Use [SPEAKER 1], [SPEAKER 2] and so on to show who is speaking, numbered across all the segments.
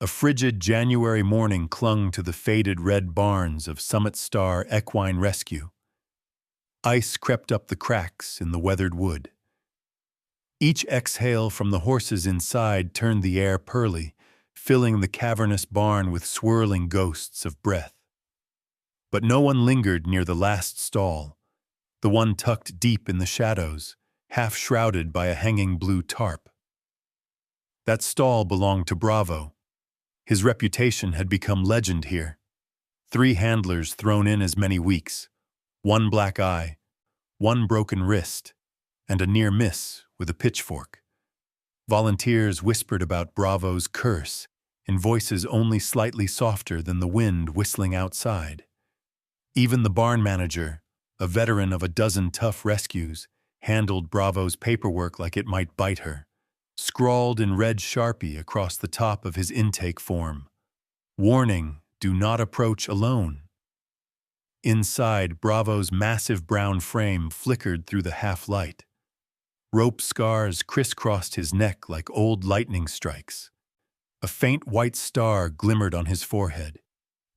[SPEAKER 1] A frigid January morning clung to the faded red barns of Summit Star Equine Rescue. Ice crept up the cracks in the weathered wood. Each exhale from the horses inside turned the air pearly, filling the cavernous barn with swirling ghosts of breath. But no one lingered near the last stall, the one tucked deep in the shadows, half shrouded by a hanging blue tarp. That stall belonged to Bravo. His reputation had become legend here. 3 handlers thrown in as many weeks, 1 black eye, 1 broken wrist, and a near miss with a pitchfork. Volunteers whispered about Bravo's curse in voices only slightly softer than the wind whistling outside. Even the barn manager, a veteran of a dozen tough rescues, handled Bravo's paperwork like it might bite her, scrawled in red Sharpie across the top of his intake form. Warning, do not approach alone. Inside, Bravo's massive brown frame flickered through the half-light. Rope scars crisscrossed his neck like old lightning strikes. A faint white star glimmered on his forehead,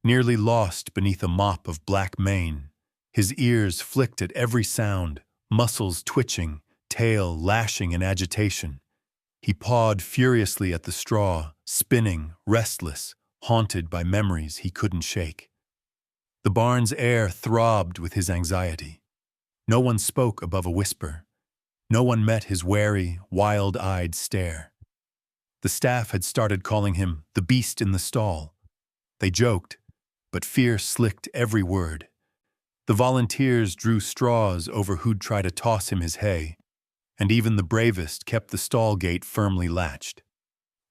[SPEAKER 1] nearly lost beneath a mop of black mane. His ears flicked at every sound, muscles twitching, tail lashing in agitation. He pawed furiously at the straw, spinning, restless, haunted by memories he couldn't shake. The barn's air throbbed with his anxiety. No one spoke above a whisper. No one met his wary, wild-eyed stare. The staff had started calling him the beast in the stall. They joked, but fear slicked every word. The volunteers drew straws over who'd try to toss him his hay, and even the bravest kept the stall gate firmly latched.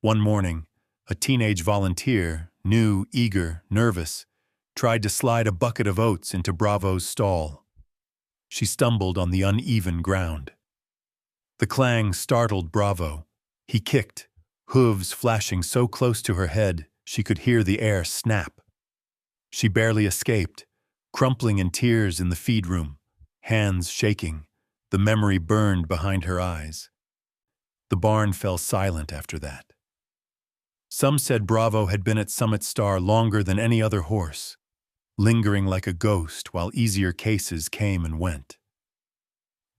[SPEAKER 1] One morning, a teenage volunteer, new, eager, nervous, tried to slide a bucket of oats into Bravo's stall. She stumbled on the uneven ground. The clang startled Bravo. He kicked, hooves flashing so close to her head she could hear the air snap. She barely escaped, crumpling in tears in the feed room, hands shaking, the memory burned behind her eyes. The barn fell silent after that. Some said Bravo had been at Summit Star longer than any other horse, lingering like a ghost while easier cases came and went.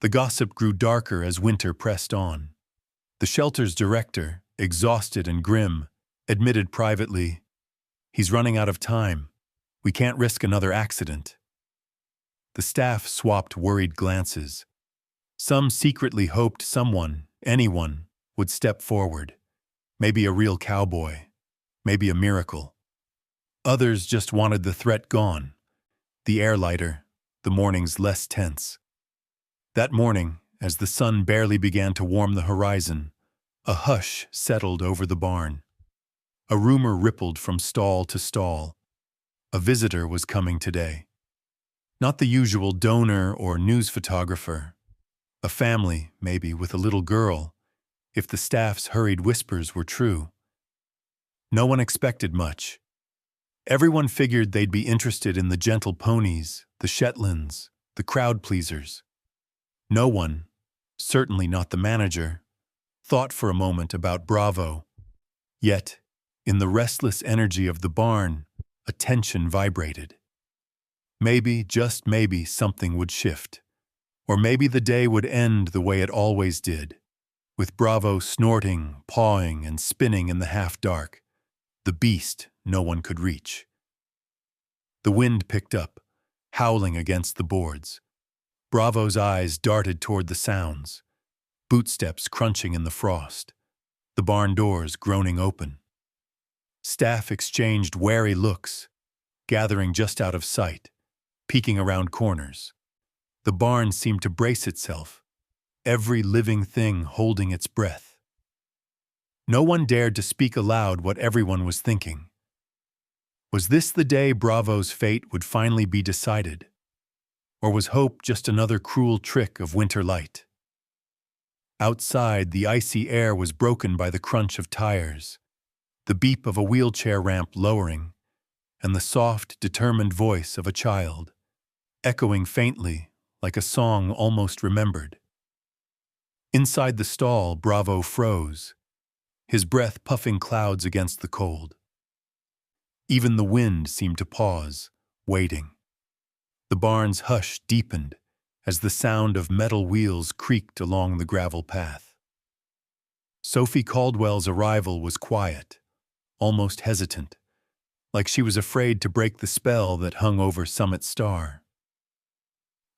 [SPEAKER 1] The gossip grew darker as winter pressed on. The shelter's director, exhausted and grim, admitted privately, "He's running out of time. We can't risk another accident." The staff swapped worried glances. Some secretly hoped someone, anyone, would step forward. Maybe a real cowboy. Maybe a miracle. Others just wanted the threat gone. The air lighter, the mornings less tense. That morning, as the sun barely began to warm the horizon, a hush settled over the barn. A rumor rippled from stall to stall. A visitor was coming today. Not the usual donor or news photographer. A family, maybe, with a little girl, if the staff's hurried whispers were true. No one expected much. Everyone figured they'd be interested in the gentle ponies, the Shetlands, the crowd pleasers. No one, certainly not the manager, thought for a moment about Bravo. Yet, in the restless energy of the barn, a tension vibrated. Maybe, just maybe, something would shift. Or maybe the day would end the way it always did, with Bravo snorting, pawing, and spinning in the half-dark, the beast no one could reach. The wind picked up, howling against the boards. Bravo's eyes darted toward the sounds, bootsteps crunching in the frost, the barn doors groaning open. Staff exchanged wary looks, gathering just out of sight, peeking around corners. The barn seemed to brace itself, every living thing holding its breath. No one dared to speak aloud what everyone was thinking. Was this the day Bravo's fate would finally be decided? Or was hope just another cruel trick of winter light? Outside, the icy air was broken by the crunch of tires, the beep of a wheelchair ramp lowering, and the soft, determined voice of a child, echoing faintly like a song almost remembered. Inside the stall, Bravo froze, his breath puffing clouds against the cold. Even the wind seemed to pause, waiting. The barn's hush deepened as the sound of metal wheels creaked along the gravel path. Sophie Caldwell's arrival was quiet, almost hesitant, like she was afraid to break the spell that hung over Summit Star.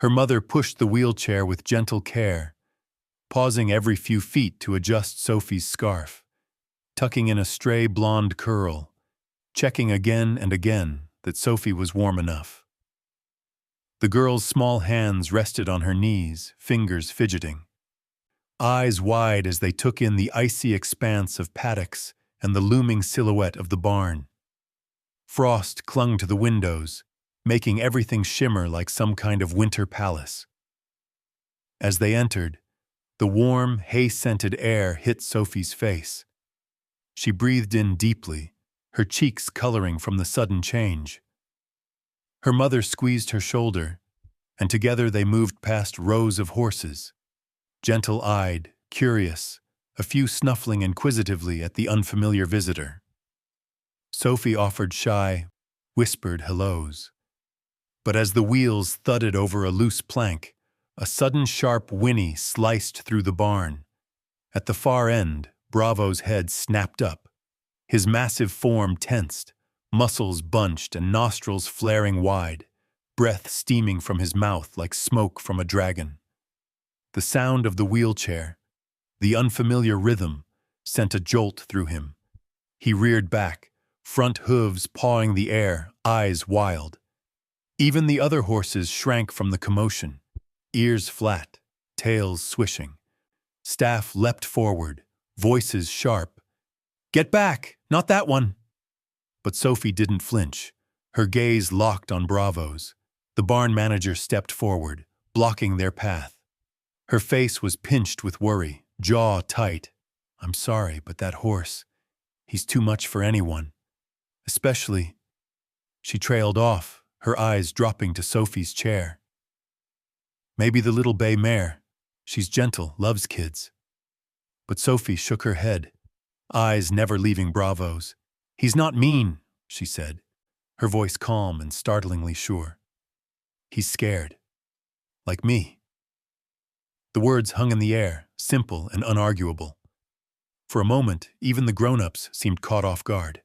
[SPEAKER 1] Her mother pushed the wheelchair with gentle care, pausing every few feet to adjust Sophie's scarf, tucking in a stray blonde curl, checking again and again that Sophie was warm enough. The girl's small hands rested on her knees, fingers fidgeting, eyes wide as they took in the icy expanse of paddocks and the looming silhouette of the barn. Frost clung to the windows, making everything shimmer like some kind of winter palace. As they entered, the warm, hay-scented air hit Sophie's face. She breathed in deeply, her cheeks coloring from the sudden change. Her mother squeezed her shoulder, and together they moved past rows of horses, gentle-eyed, curious, a few snuffling inquisitively at the unfamiliar visitor. Sophie offered shy, whispered hellos. But as the wheels thudded over a loose plank, a sudden sharp whinny sliced through the barn. At the far end, Bravo's head snapped up, his massive form tensed, muscles bunched and nostrils flaring wide, breath steaming from his mouth like smoke from a dragon. The sound of the wheelchair, the unfamiliar rhythm, sent a jolt through him. He reared back, front hooves pawing the air, eyes wild. Even the other horses shrank from the commotion, ears flat, tails swishing. Staff leapt forward, voices sharp. "Get back! Not that one!" But Sophie didn't flinch, her gaze locked on Bravo's. The barn manager stepped forward, blocking their path. Her face was pinched with worry, jaw tight. "I'm sorry, but that horse, he's too much for anyone. Especially—" She trailed off, her eyes dropping to Sophie's chair. "Maybe the little bay mare. She's gentle, loves kids." But Sophie shook her head, eyes never leaving Bravo's. "He's not mean," she said, her voice calm and startlingly sure. "He's scared. Like me." The words hung in the air, simple and unarguable. For a moment, even the grown-ups seemed caught off guard.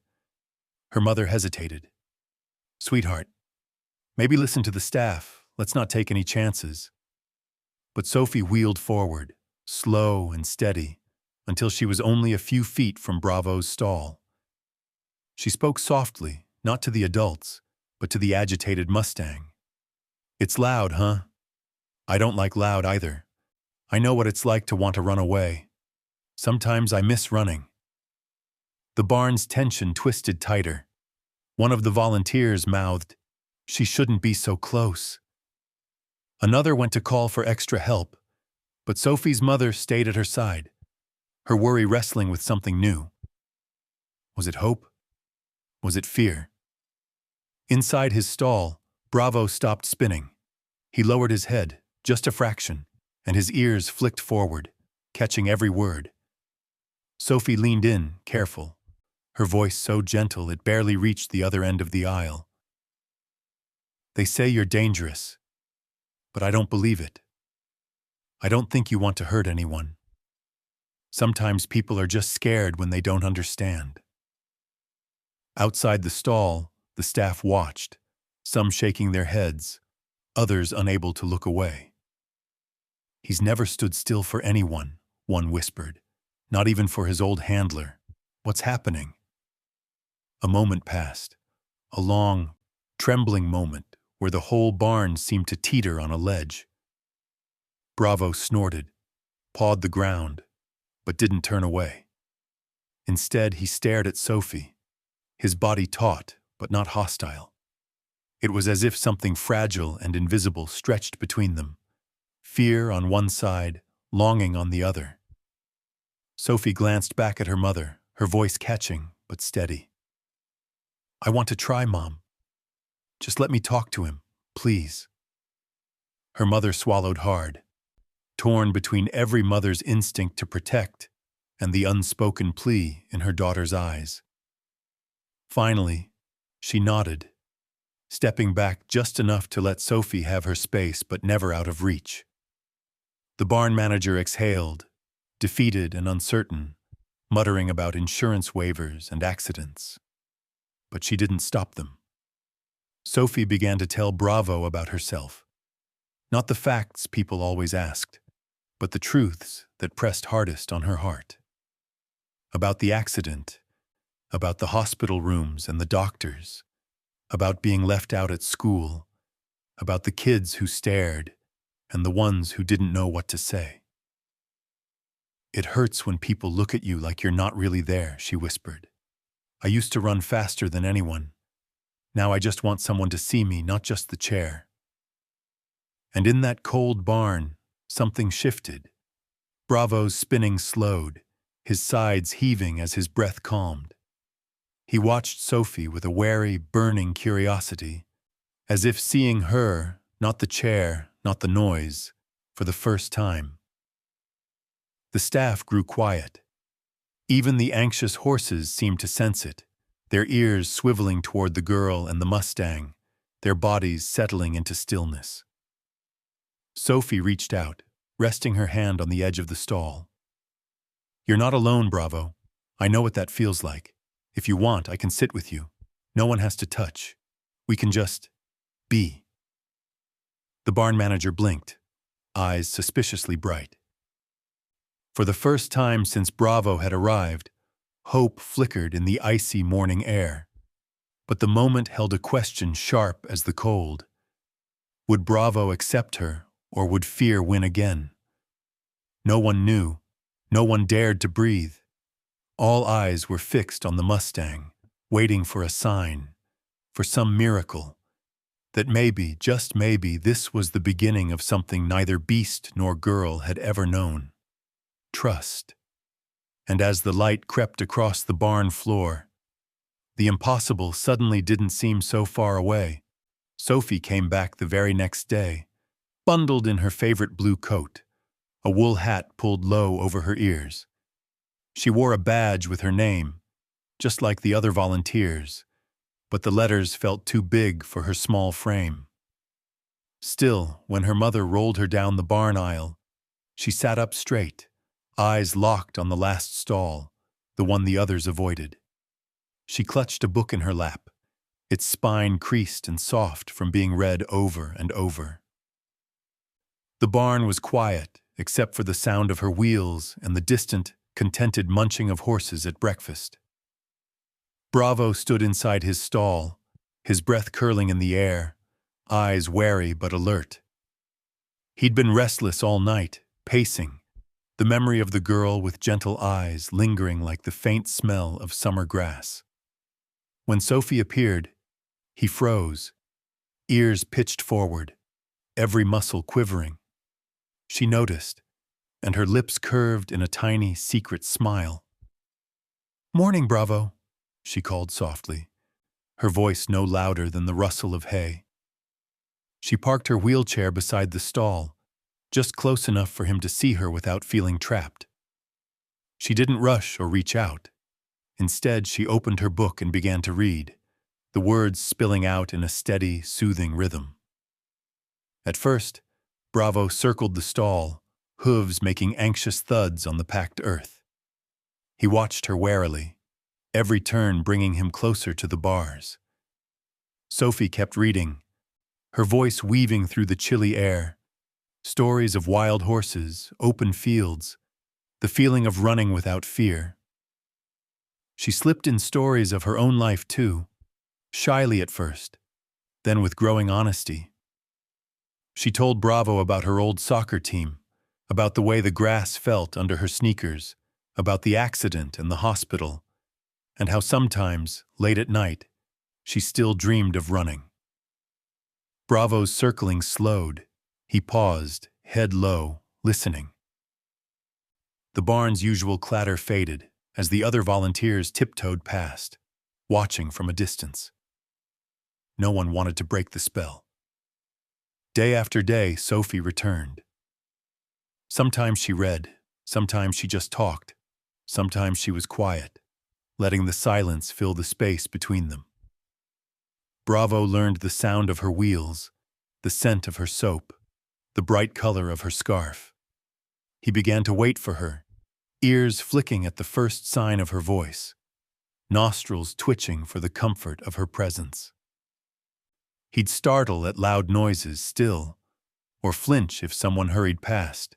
[SPEAKER 1] Her mother hesitated. "Sweetheart, maybe listen to the staff. Let's not take any chances." But Sophie wheeled forward, slow and steady, until she was only a few feet from Bravo's stall. She spoke softly, not to the adults, but to the agitated Mustang. "It's loud, huh? I don't like loud either. I know what it's like to want to run away. Sometimes I miss running." The barn's tension twisted tighter. One of the volunteers mouthed, "She shouldn't be so close." Another went to call for extra help, but Sophie's mother stayed at her side, her worry wrestling with something new. Was it hope? Was it fear? Inside his stall, Bravo stopped spinning. He lowered his head, just a fraction, and his ears flicked forward, catching every word. Sophie leaned in, careful, her voice so gentle it barely reached the other end of the aisle. "They say you're dangerous, but I don't believe it. I don't think you want to hurt anyone. Sometimes people are just scared when they don't understand." Outside the stall, the staff watched, some shaking their heads, others unable to look away. "He's never stood still for anyone," one whispered, "not even for his old handler. What's happening?" A moment passed, a long, trembling moment where the whole barn seemed to teeter on a ledge. Bravo snorted, pawed the ground, but didn't turn away. Instead, he stared at Sophie, his body taut but not hostile. It was as if something fragile and invisible stretched between them, fear on one side, longing on the other. Sophie glanced back at her mother, her voice catching but steady. "I want to try, Mom. Just let me talk to him, please." Her mother swallowed hard, torn between every mother's instinct to protect and the unspoken plea in her daughter's eyes. Finally, She nodded, stepping back just enough to let Sophie have her space but never out of reach. The barn manager exhaled, defeated and uncertain, muttering about insurance waivers and accidents. But she didn't stop them. Sophie began to tell Bravo about herself. Not the facts people always asked, but the truths that pressed hardest on her heart. About the accident, about the hospital rooms and the doctors, about being left out at school, about the kids who stared and the ones who didn't know what to say. "It hurts when people look at you like you're not really there," she whispered. "I used to run faster than anyone. Now I just want someone to see me, not just the chair." And in that cold barn, something shifted. Bravo's spinning slowed, his sides heaving as his breath calmed. He watched Sophie with a wary, burning curiosity, as if seeing her, not the chair, not the noise, for the first time. The staff grew quiet. Even the anxious horses seemed to sense it, their ears swiveling toward the girl and the Mustang, their bodies settling into stillness. Sophie reached out, resting her hand on the edge of the stall. "You're not alone, Bravo. I know what that feels like. If you want, I can sit with you. No one has to touch. We can just be." The barn manager blinked, eyes suspiciously bright. For the first time since Bravo had arrived, hope flickered in the icy morning air. But the moment held a question sharp as the cold. Would Bravo accept her, or would fear win again? No one knew. No one dared to breathe. All eyes were fixed on the Mustang, waiting for a sign, for some miracle, that maybe, just maybe, this was the beginning of something neither beast nor girl had ever known. Trust. And as the light crept across the barn floor, the impossible suddenly didn't seem so far away. Sophie came back the very next day, bundled in her favorite blue coat, a wool hat pulled low over her ears. She wore a badge with her name, just like the other volunteers, but the letters felt too big for her small frame. Still, when her mother rolled her down the barn aisle, she sat up straight, eyes locked on the last stall, the one the others avoided. She clutched a book in her lap, its spine creased and soft from being read over and over. The barn was quiet, except for the sound of her wheels and the distant, contented munching of horses at breakfast. Bravo stood inside his stall, his breath curling in the air, eyes wary but alert. He'd been restless all night, pacing, the memory of the girl with gentle eyes lingering like the faint smell of summer grass. When Sophie appeared, he froze, ears pitched forward, every muscle quivering. She noticed, and her lips curved in a tiny, secret smile. "Morning, Bravo," she called softly, her voice no louder than the rustle of hay. She parked her wheelchair beside the stall, just close enough for him to see her without feeling trapped. She didn't rush or reach out. Instead, she opened her book and began to read, the words spilling out in a steady, soothing rhythm. At first, Bravo circled the stall, hooves making anxious thuds on the packed earth. He watched her warily, every turn bringing him closer to the bars. Sophie kept reading, her voice weaving through the chilly air, stories of wild horses, open fields, the feeling of running without fear. She slipped in stories of her own life too, shyly at first, then with growing honesty. She told Bravo about her old soccer team, about the way the grass felt under her sneakers, about the accident and the hospital, and how sometimes, late at night, she still dreamed of running. Bravo's circling slowed. He paused, head low, listening. The barn's usual clatter faded as the other volunteers tiptoed past, watching from a distance. No one wanted to break the spell. Day after day, Sophie returned. Sometimes she read, sometimes she just talked, sometimes she was quiet, letting the silence fill the space between them. Bravo learned the sound of her wheels, the scent of her soap, the bright color of her scarf. He began to wait for her, ears flicking at the first sign of her voice, nostrils twitching for the comfort of her presence. He'd startle at loud noises still, or flinch if someone hurried past.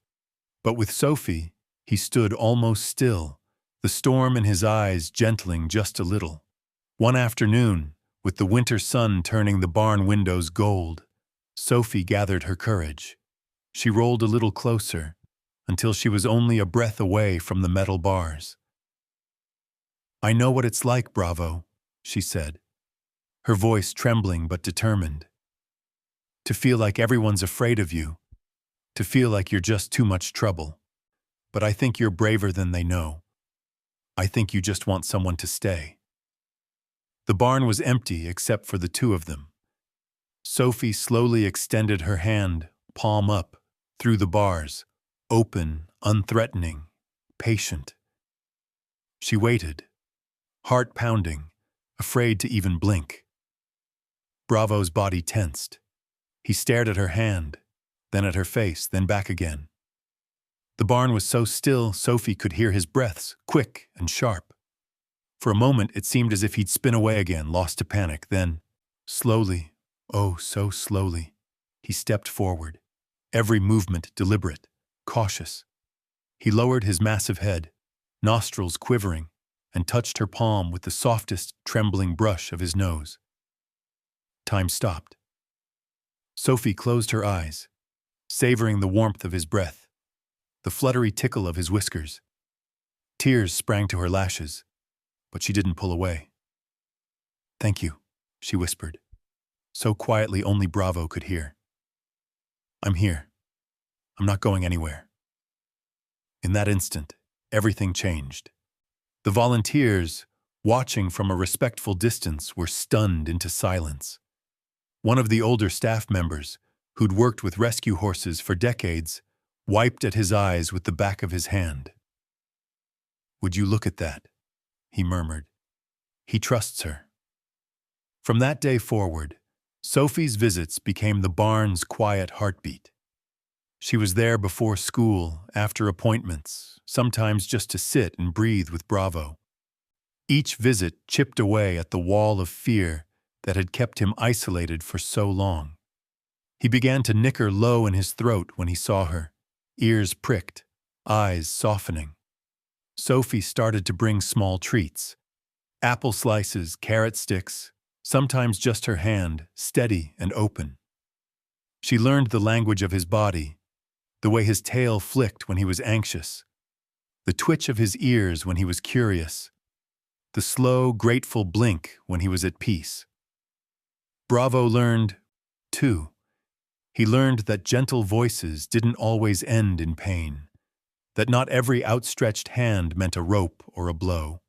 [SPEAKER 1] But with Sophie, he stood almost still, the storm in his eyes gentling just a little. One afternoon, with the winter sun turning the barn windows gold, Sophie gathered her courage. She rolled a little closer, until she was only a breath away from the metal bars. "I know what it's like, Bravo," she said, her voice trembling but determined. "To feel like everyone's afraid of you, to feel like you're just too much trouble. But I think you're braver than they know. I think you just want someone to stay." The barn was empty except for the two of them. Sophie slowly extended her hand, palm up, through the bars, open, unthreatening, patient. She waited, heart pounding, afraid to even blink. Bravo's body tensed. He stared at her hand, then at her face, then back again. The barn was so still Sophie could hear his breaths, quick and sharp. For a moment it seemed as if he'd spin away again, lost to panic. Then, slowly, oh so slowly, he stepped forward, every movement deliberate, cautious. He lowered his massive head, nostrils quivering, and touched her palm with the softest, trembling brush of his nose. Time stopped. Sophie closed her eyes, savoring the warmth of his breath, the fluttery tickle of his whiskers. Tears sprang to her lashes, but she didn't pull away. "Thank you," she whispered, so quietly only Bravo could hear. "I'm here. I'm not going anywhere." In that instant, everything changed. The volunteers, watching from a respectful distance, were stunned into silence. One of the older staff members, who'd worked with rescue horses for decades, wiped at his eyes with the back of his hand. "Would you look at that?" he murmured. "He trusts her." From that day forward, Sophie's visits became the barn's quiet heartbeat. She was there before school, after appointments, sometimes just to sit and breathe with Bravo. Each visit chipped away at the wall of fear that had kept him isolated for so long. He began to nicker low in his throat when he saw her, ears pricked, eyes softening. Sophie started to bring small treats, apple slices, carrot sticks, sometimes just her hand, steady and open. She learned the language of his body, the way his tail flicked when he was anxious, the twitch of his ears when he was curious, the slow, grateful blink when he was at peace. Bravo learned, too. He learned that gentle voices didn't always end in pain, that not every outstretched hand meant a rope or a blow.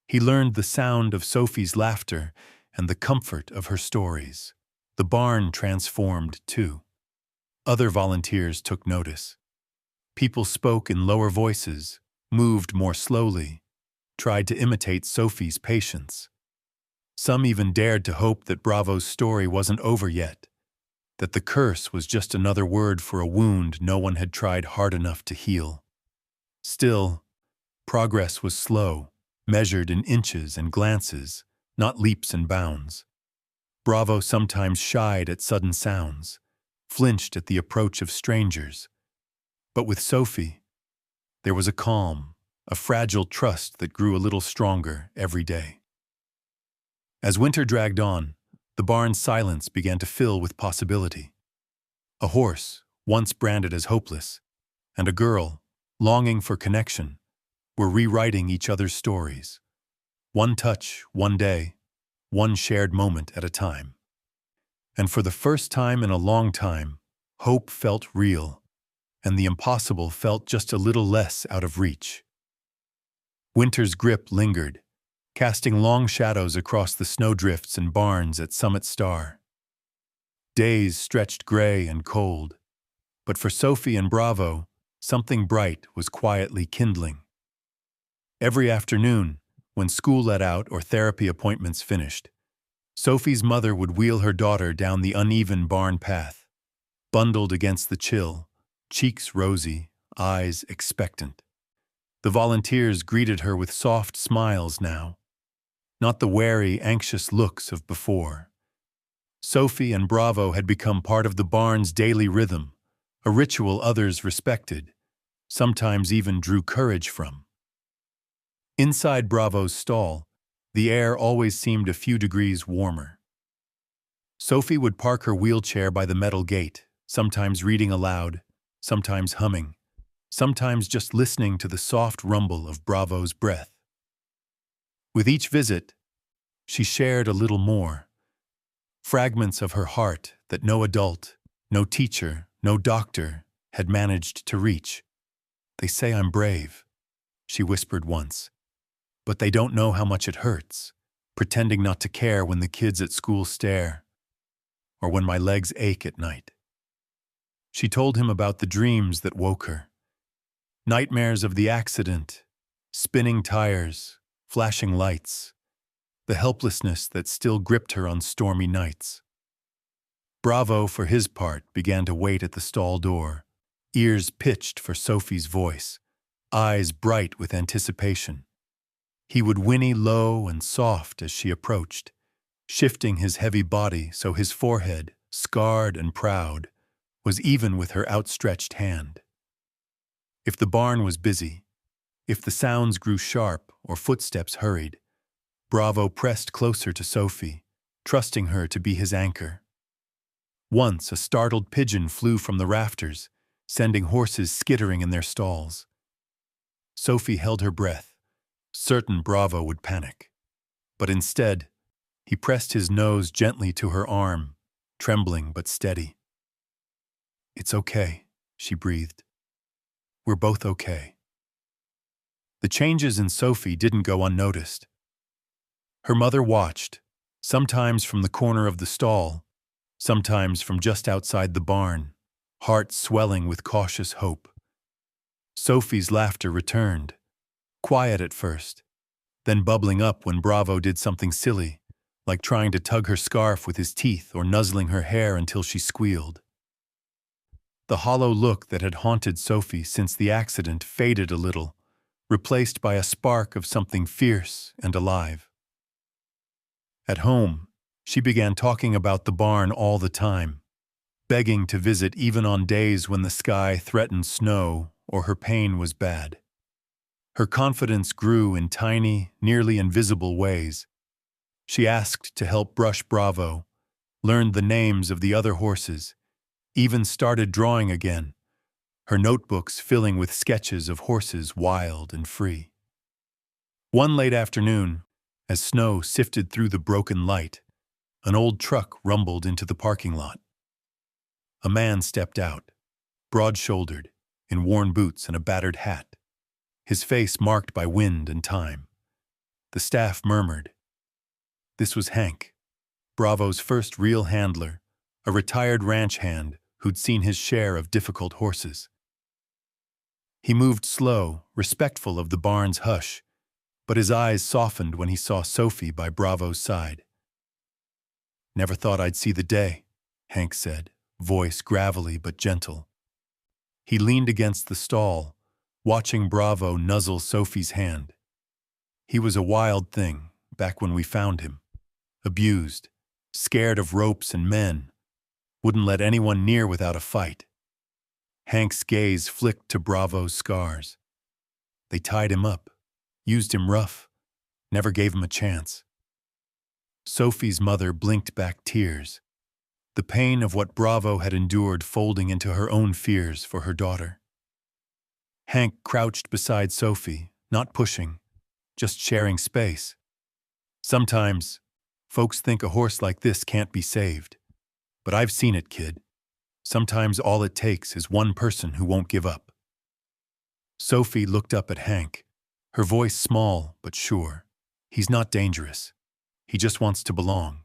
[SPEAKER 1] He learned the sound of Sophie's laughter and the comfort of her stories. The barn transformed, too. Other volunteers took notice. People spoke in lower voices, moved more slowly, tried to imitate Sophie's patience. Some even dared to hope that Bravo's story wasn't over yet, that the curse was just another word for a wound no one had tried hard enough to heal. Still, progress was slow, measured in inches and glances, not leaps and bounds. Bravo sometimes shied at sudden sounds, flinched at the approach of strangers. But with Sophie, there was a calm, a fragile trust that grew a little stronger every day. As winter dragged on, the barn's silence began to fill with possibility. A horse, once branded as hopeless, and a girl, longing for connection, were rewriting each other's stories. One touch, one day, one shared moment at a time. And for the first time in a long time, hope felt real, and the impossible felt just a little less out of reach. Winter's grip lingered, casting long shadows across the snowdrifts and barns at Summit Star. Days stretched gray and cold, but for Sophie and Bravo, something bright was quietly kindling. Every afternoon, when school let out or therapy appointments finished, Sophie's mother would wheel her daughter down the uneven barn path, bundled against the chill, cheeks rosy, eyes expectant. The volunteers greeted her with soft smiles now, not the wary, anxious looks of before. Sophie and Bravo had become part of the barn's daily rhythm, a ritual others respected, sometimes even drew courage from. Inside Bravo's stall, the air always seemed a few degrees warmer. Sophie would park her wheelchair by the metal gate, sometimes reading aloud, sometimes humming, sometimes just listening to the soft rumble of Bravo's breath. With each visit, she shared a little more, fragments of her heart that no adult, no teacher, no doctor had managed to reach. "They say I'm brave," she whispered once, "but they don't know how much it hurts, pretending not to care when the kids at school stare, or when my legs ache at night." She told him about the dreams that woke her. Nightmares of the accident, spinning tires, flashing lights, the helplessness that still gripped her on stormy nights. Bravo, for his part, began to wait at the stall door, ears pitched for Sophie's voice, eyes bright with anticipation. He would whinny low and soft as she approached, shifting his heavy body so his forehead, scarred and proud, was even with her outstretched hand. If the barn was busy, if the sounds grew sharp or footsteps hurried, Bravo pressed closer to Sophie, trusting her to be his anchor. Once a startled pigeon flew from the rafters, sending horses skittering in their stalls. Sophie held her breath, certain Bravo would panic. But instead, he pressed his nose gently to her arm, trembling but steady. "It's okay," she breathed. "We're both okay." The changes in Sophie didn't go unnoticed. Her mother watched, sometimes from the corner of the stall, sometimes from just outside the barn, heart swelling with cautious hope. Sophie's laughter returned, quiet at first, then bubbling up when Bravo did something silly, like trying to tug her scarf with his teeth or nuzzling her hair until she squealed. The hollow look that had haunted Sophie since the accident faded a little, replaced by a spark of something fierce and alive. At home, she began talking about the barn all the time, begging to visit even on days when the sky threatened snow or her pain was bad. Her confidence grew in tiny, nearly invisible ways. She asked to help brush Bravo, learned the names of the other horses, even started drawing again, her notebooks filling with sketches of horses wild and free. One late afternoon, as snow sifted through the broken light, an old truck rumbled into the parking lot. A man stepped out, broad-shouldered, in worn boots and a battered hat, his face marked by wind and time. The staff murmured. This was Hank, Bravo's first real handler, a retired ranch hand who'd seen his share of difficult horses. He moved slow, respectful of the barn's hush, but his eyes softened when he saw Sophie by Bravo's side. "Never thought I'd see the day," Hank said, voice gravelly but gentle. He leaned against the stall, watching Bravo nuzzle Sophie's hand. He was a wild thing, back when we found him. Abused, scared of ropes and men, wouldn't let anyone near without a fight. Hank's gaze flicked to Bravo's scars. They tied him up, used him rough, never gave him a chance. Sophie's mother blinked back tears, the pain of what Bravo had endured folding into her own fears for her daughter. Hank crouched beside Sophie, not pushing, just sharing space. Sometimes, folks think a horse like this can't be saved. But I've seen it, kid. Sometimes all it takes is one person who won't give up. Sophie looked up at Hank, her voice small but sure. He's not dangerous. He just wants to belong.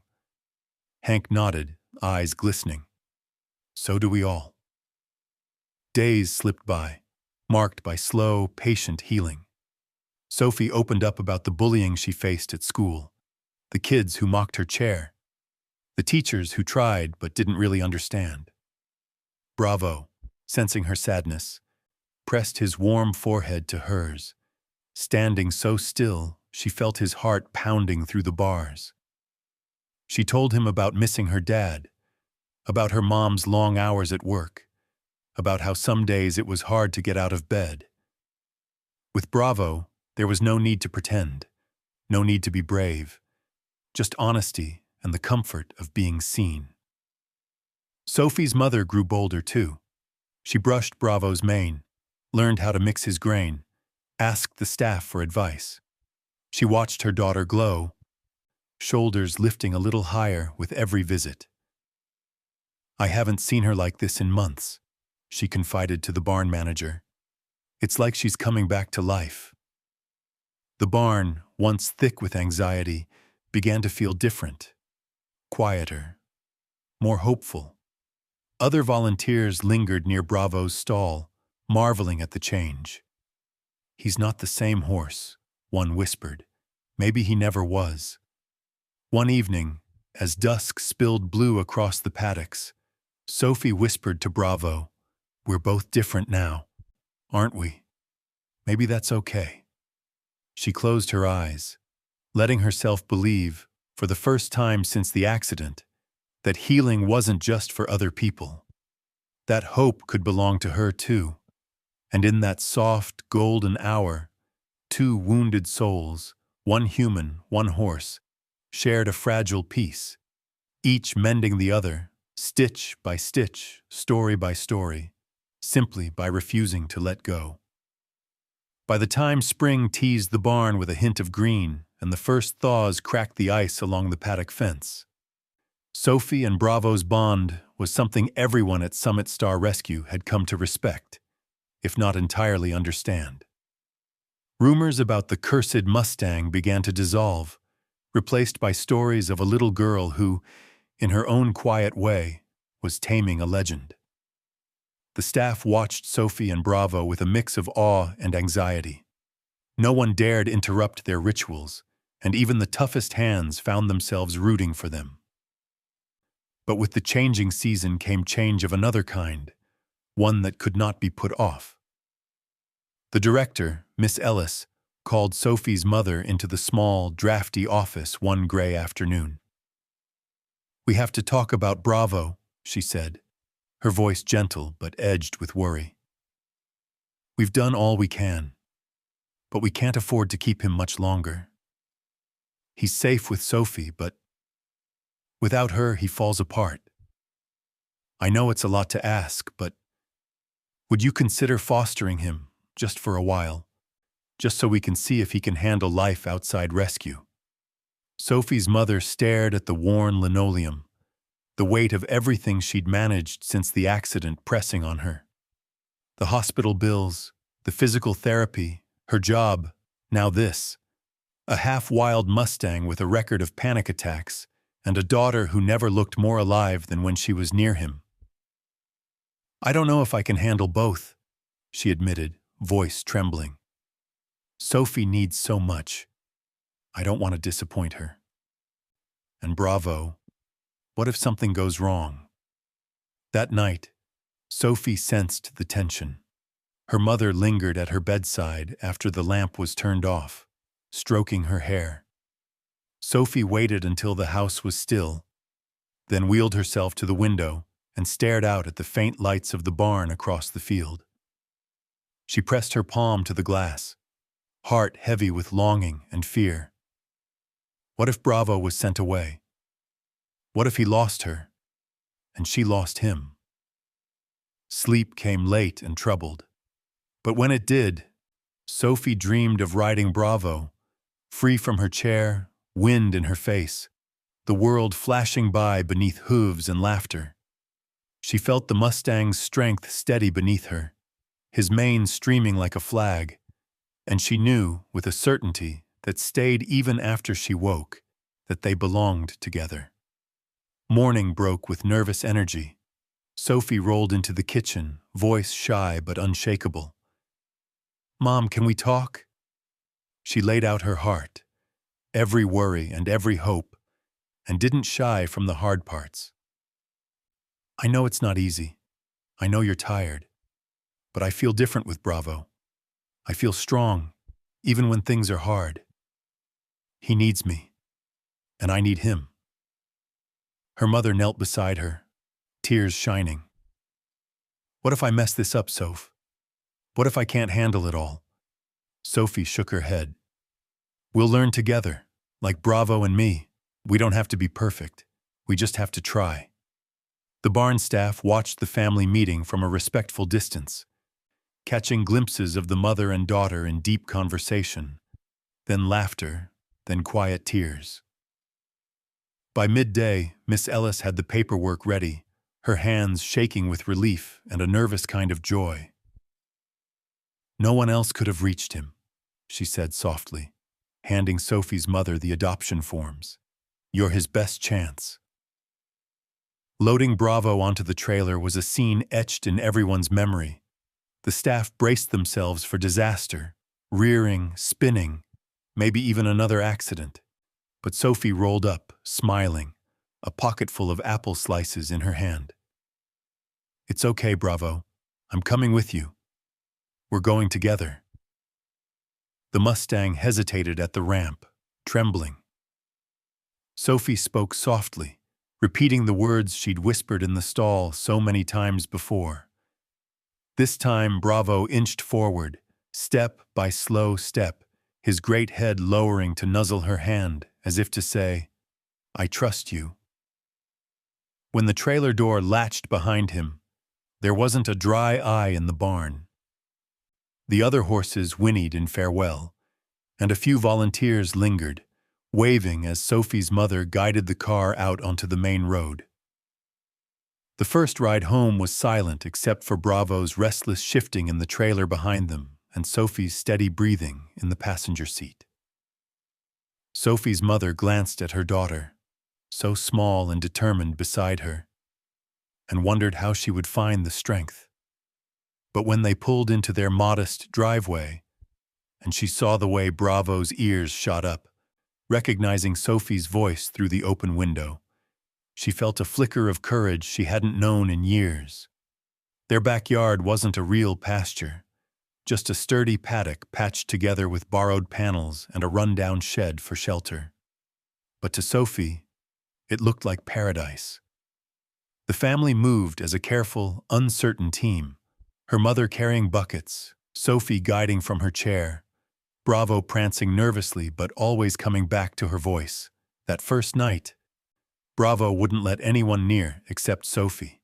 [SPEAKER 1] Hank nodded, eyes glistening. So do we all. Days slipped by, marked by slow, patient healing. Sophie opened up about the bullying she faced at school, the kids who mocked her chair, the teachers who tried but didn't really understand. Bravo, sensing her sadness, pressed his warm forehead to hers. Standing so still, she felt his heart pounding through the bars. She told him about missing her dad, about her mom's long hours at work, about how some days it was hard to get out of bed. With Bravo, there was no need to pretend, no need to be brave, just honesty and the comfort of being seen. Sophie's mother grew bolder too. She brushed Bravo's mane, learned how to mix his grain, asked the staff for advice. She watched her daughter glow, shoulders lifting a little higher with every visit. "I haven't seen her like this in months," she confided to the barn manager. "It's like she's coming back to life." The barn, once thick with anxiety, began to feel different, quieter, more hopeful. Other volunteers lingered near Bravo's stall, marveling at the change. "He's not the same horse," one whispered. "Maybe he never was." One evening, as dusk spilled blue across the paddocks, Sophie whispered to Bravo, "We're both different now, aren't we? Maybe that's okay." She closed her eyes, letting herself believe, for the first time since the accident, that healing wasn't just for other people. That hope could belong to her too. And in that soft, golden hour, two wounded souls, one human, one horse, shared a fragile peace, each mending the other, stitch by stitch, story by story, simply by refusing to let go. By the time spring teased the barn with a hint of green and the first thaws cracked the ice along the paddock fence, Sophie and Bravo's bond was something everyone at Summit Star Rescue had come to respect, if not entirely understand. Rumors about the cursed Mustang began to dissolve, replaced by stories of a little girl who, in her own quiet way, was taming a legend. The staff watched Sophie and Bravo with a mix of awe and anxiety. No one dared interrupt their rituals, and even the toughest hands found themselves rooting for them. But with the changing season came change of another kind, one that could not be put off. The director, Miss Ellis, called Sophie's mother into the small, drafty office one gray afternoon. "We have to talk about Bravo," she said, her voice gentle but edged with worry. "We've done all we can, but we can't afford to keep him much longer. He's safe with Sophie, but without her, he falls apart. I know it's a lot to ask, but would you consider fostering him, just for a while, just so we can see if he can handle life outside rescue?" Sophie's mother stared at the worn linoleum, the weight of everything she'd managed since the accident pressing on her. The hospital bills, the physical therapy, her job, now this. A half-wild Mustang with a record of panic attacks, and a daughter who never looked more alive than when she was near him. "I don't know if I can handle both," she admitted, voice trembling. "Sophie needs so much. I don't want to disappoint her. And Bravo, what if something goes wrong?" That night, Sophie sensed the tension. Her mother lingered at her bedside after the lamp was turned off, stroking her hair. Sophie waited until the house was still, then wheeled herself to the window and stared out at the faint lights of the barn across the field. She pressed her palm to the glass, heart heavy with longing and fear. What if Bravo was sent away? What if he lost her, and she lost him? Sleep came late and troubled, but when it did, Sophie dreamed of riding Bravo, free from her chair, wind in her face, the world flashing by beneath hooves and laughter. She felt the Mustang's strength steady beneath her, his mane streaming like a flag, and she knew, with a certainty that stayed even after she woke, that they belonged together. Morning broke with nervous energy. Sophie rolled into the kitchen, voice shy but unshakable. "Mom, can we talk?" She laid out her heart, every worry and every hope, and didn't shy from the hard parts. I know it's not easy. I know you're tired. But I feel different with Bravo. I feel strong, even when things are hard. He needs me, and I need him. Her mother knelt beside her, tears shining. What if I mess this up, Soph? What if I can't handle it all? Sophie shook her head. We'll learn together, like Bravo and me. We don't have to be perfect. We just have to try. The barn staff watched the family meeting from a respectful distance, catching glimpses of the mother and daughter in deep conversation, then laughter, then quiet tears. By midday, Miss Ellis had the paperwork ready, her hands shaking with relief and a nervous kind of joy. No one else could have reached him, she said softly, handing Sophie's mother the adoption forms. You're his best chance. Loading Bravo onto the trailer was a scene etched in everyone's memory. The staff braced themselves for disaster, rearing, spinning, maybe even another accident. But Sophie rolled up, smiling, a pocketful of apple slices in her hand. It's okay, Bravo. I'm coming with you. We're going together. The Mustang hesitated at the ramp, trembling. Sophie spoke softly, repeating the words she'd whispered in the stall so many times before. This time, Bravo inched forward, step by slow step, his great head lowering to nuzzle her hand, as if to say, I trust you. When the trailer door latched behind him, there wasn't a dry eye in the barn. The other horses whinnied in farewell, and a few volunteers lingered, waving as Sophie's mother guided the car out onto the main road. The first ride home was silent except for Bravo's restless shifting in the trailer behind them and Sophie's steady breathing in the passenger seat. Sophie's mother glanced at her daughter, so small and determined beside her, and wondered how she would find the strength. But when they pulled into their modest driveway, and she saw the way Bravo's ears shot up, recognizing Sophie's voice through the open window, she felt a flicker of courage she hadn't known in years. Their backyard wasn't a real pasture, just a sturdy paddock patched together with borrowed panels and a rundown shed for shelter. But to Sophie, it looked like paradise. The family moved as a careful, uncertain team, her mother carrying buckets, Sophie guiding from her chair, Bravo prancing nervously but always coming back to her voice. That first night, Bravo wouldn't let anyone near except Sophie.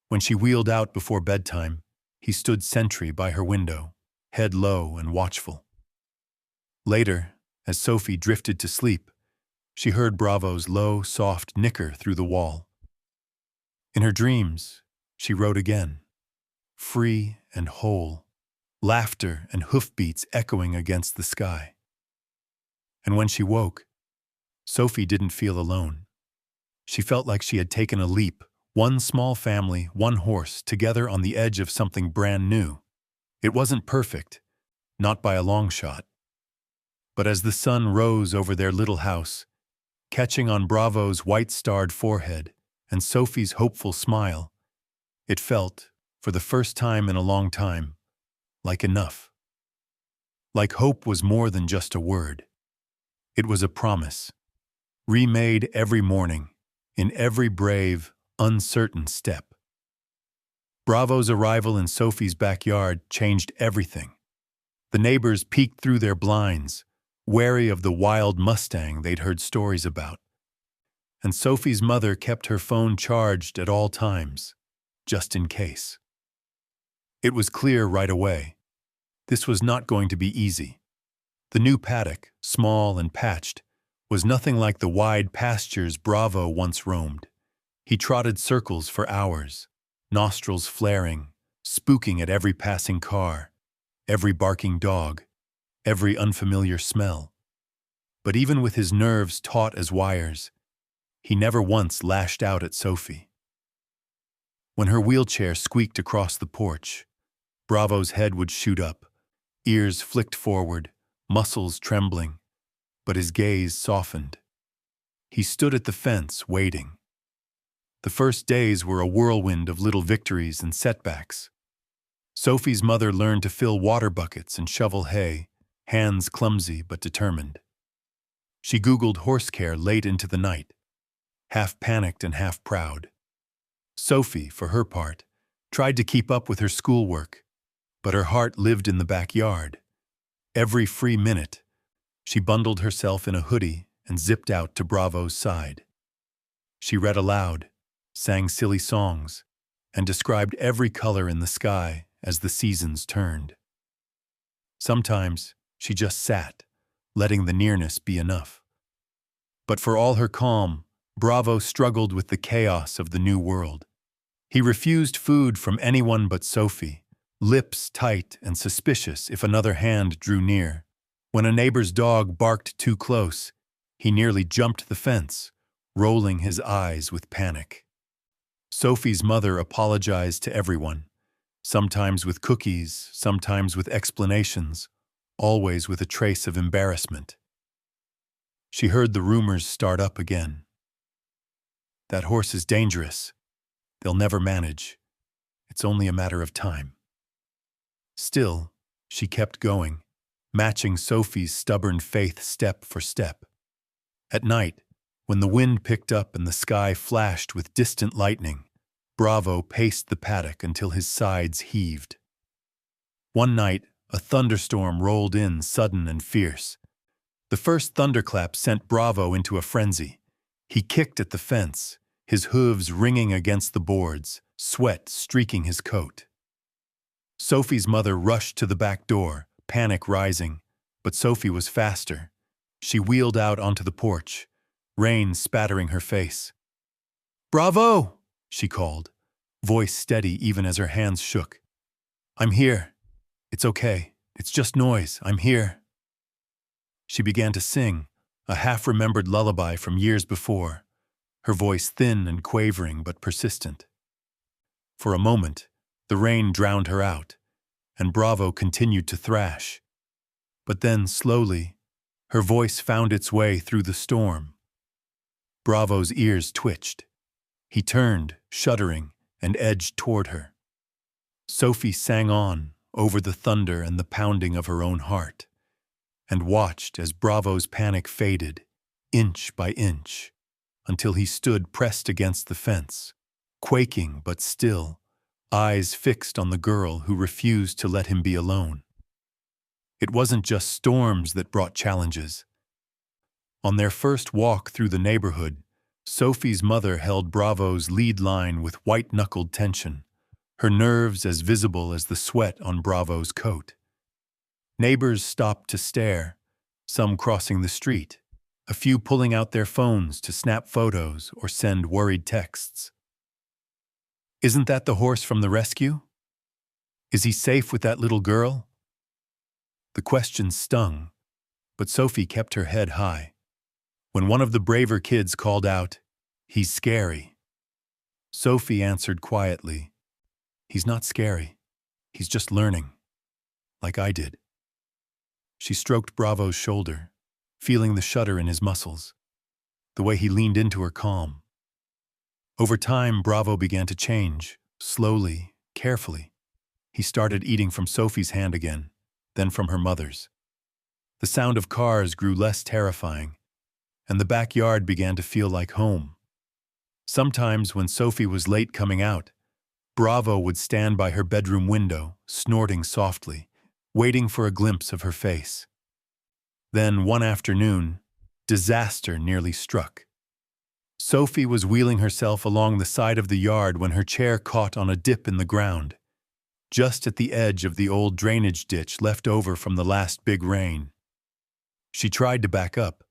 [SPEAKER 1] When she wheeled out before bedtime, he stood sentry by her window, head low and watchful. Later, as Sophie drifted to sleep, she heard Bravo's low, soft nicker through the wall. In her dreams, she rode again, free and whole, laughter and hoofbeats echoing against the sky. And when she woke, Sophie didn't feel alone. She felt like she had taken a leap, one small family, one horse, together on the edge of something brand new. It wasn't perfect, not by a long shot. But as the sun rose over their little house, catching on Bravo's white-starred forehead and Sophie's hopeful smile, it felt, for the first time in a long time, like enough. Like hope was more than just a word. It was a promise, remade every morning, in every brave, uncertain step. Bravo's arrival in Sophie's backyard changed everything. The neighbors peeked through their blinds, wary of the wild Mustang they'd heard stories about. And Sophie's mother kept her phone charged at all times, just in case. It was clear right away. This was not going to be easy. The new paddock, small and patched, was nothing like the wide pastures Bravo once roamed. He trotted circles for hours, nostrils flaring, spooking at every passing car, every barking dog, every unfamiliar smell. But even with his nerves taut as wires, he never once lashed out at Sophie. When her wheelchair squeaked across the porch, Bravo's head would shoot up, ears flicked forward, muscles trembling, but his gaze softened. He stood at the fence, waiting. The first days were a whirlwind of little victories and setbacks. Sophie's mother learned to fill water buckets and shovel hay, hands clumsy but determined. She Googled horse care late into the night, half panicked and half proud. Sophie, for her part, tried to keep up with her schoolwork, but her heart lived in the backyard. Every free minute, she bundled herself in a hoodie and zipped out to Bravo's side. She read aloud, sang silly songs, and described every color in the sky as the seasons turned. Sometimes she just sat, letting the nearness be enough. But for all her calm, Bravo struggled with the chaos of the new world. He refused food from anyone but Sophie, lips tight and suspicious if another hand drew near. When a neighbor's dog barked too close, he nearly jumped the fence, rolling his eyes with panic. Sophie's mother apologized to everyone, sometimes with cookies, sometimes with explanations, always with a trace of embarrassment. She heard the rumors start up again. That horse is dangerous. They'll never manage. It's only a matter of time. Still, she kept going, matching Sophie's stubborn faith step for step. At night, when the wind picked up and the sky flashed with distant lightning, Bravo paced the paddock until his sides heaved. One night, a thunderstorm rolled in sudden and fierce. The first thunderclap sent Bravo into a frenzy. He kicked at the fence, his hooves ringing against the boards, sweat streaking his coat. Sophie's mother rushed to the back door, panic rising, but Sophie was faster. She wheeled out onto the porch, rain spattering her face. "Bravo!" she called, voice steady even as her hands shook. "I'm here. It's okay. It's just noise. I'm here." She began to sing, a half-remembered lullaby from years before, her voice thin and quavering but persistent. For a moment, the rain drowned her out, and Bravo continued to thrash. But then, slowly, her voice found its way through the storm. Bravo's ears twitched. He turned, shuddering, and edged toward her. Sophie sang on, over the thunder and the pounding of her own heart, and watched as Bravo's panic faded, inch by inch, until he stood pressed against the fence, quaking but still, eyes fixed on the girl who refused to let him be alone. It wasn't just storms that brought challenges. On their first walk through the neighborhood, Sophie's mother held Bravo's lead line with white-knuckled tension, her nerves as visible as the sweat on Bravo's coat. Neighbors stopped to stare, some crossing the street, a few pulling out their phones to snap photos or send worried texts. "Isn't that the horse from the rescue? Is he safe with that little girl?" The question stung, but Sophie kept her head high. When one of the braver kids called out, "He's scary," Sophie answered quietly, "He's not scary. He's just learning, like I did." She stroked Bravo's shoulder, feeling the shudder in his muscles, the way he leaned into her calm. Over time, Bravo began to change, slowly, carefully. He started eating from Sophie's hand again, then from her mother's. The sound of cars grew less terrifying, and the backyard began to feel like home. Sometimes, when Sophie was late coming out, Bravo would stand by her bedroom window, snorting softly, waiting for a glimpse of her face. Then, one afternoon, disaster nearly struck. Sophie was wheeling herself along the side of the yard when her chair caught on a dip in the ground, just at the edge of the old drainage ditch left over from the last big rain. She tried to back up,